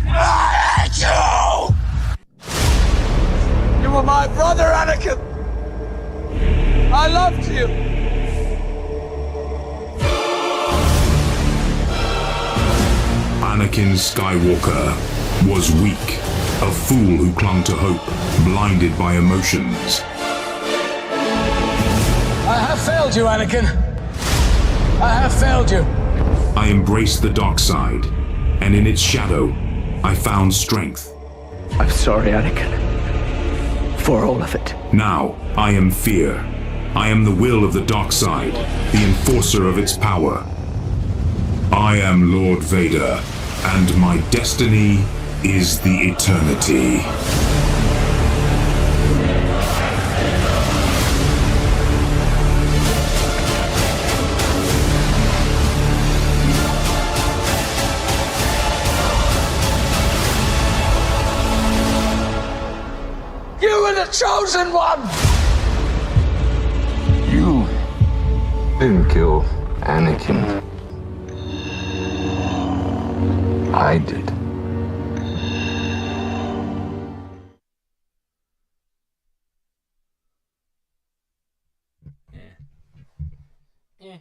I hate you! You were my brother, Anakin! I loved you! Anakin Skywalker was weak, a fool who clung to hope, blinded by emotions. I have failed you, Anakin. I have failed you. I embraced the dark side, and in its shadow, I found strength. I'm sorry, Anakin. For all of it. Now, I am fear. I am the will of the dark side, the enforcer of its power. I am Lord Vader, and my destiny is the eternity. You were the chosen one! You didn't kill Anakin. I did. Eh.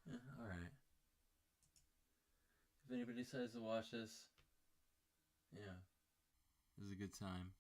Yeah, alright. If anybody decides to watch this, yeah, this is a good time.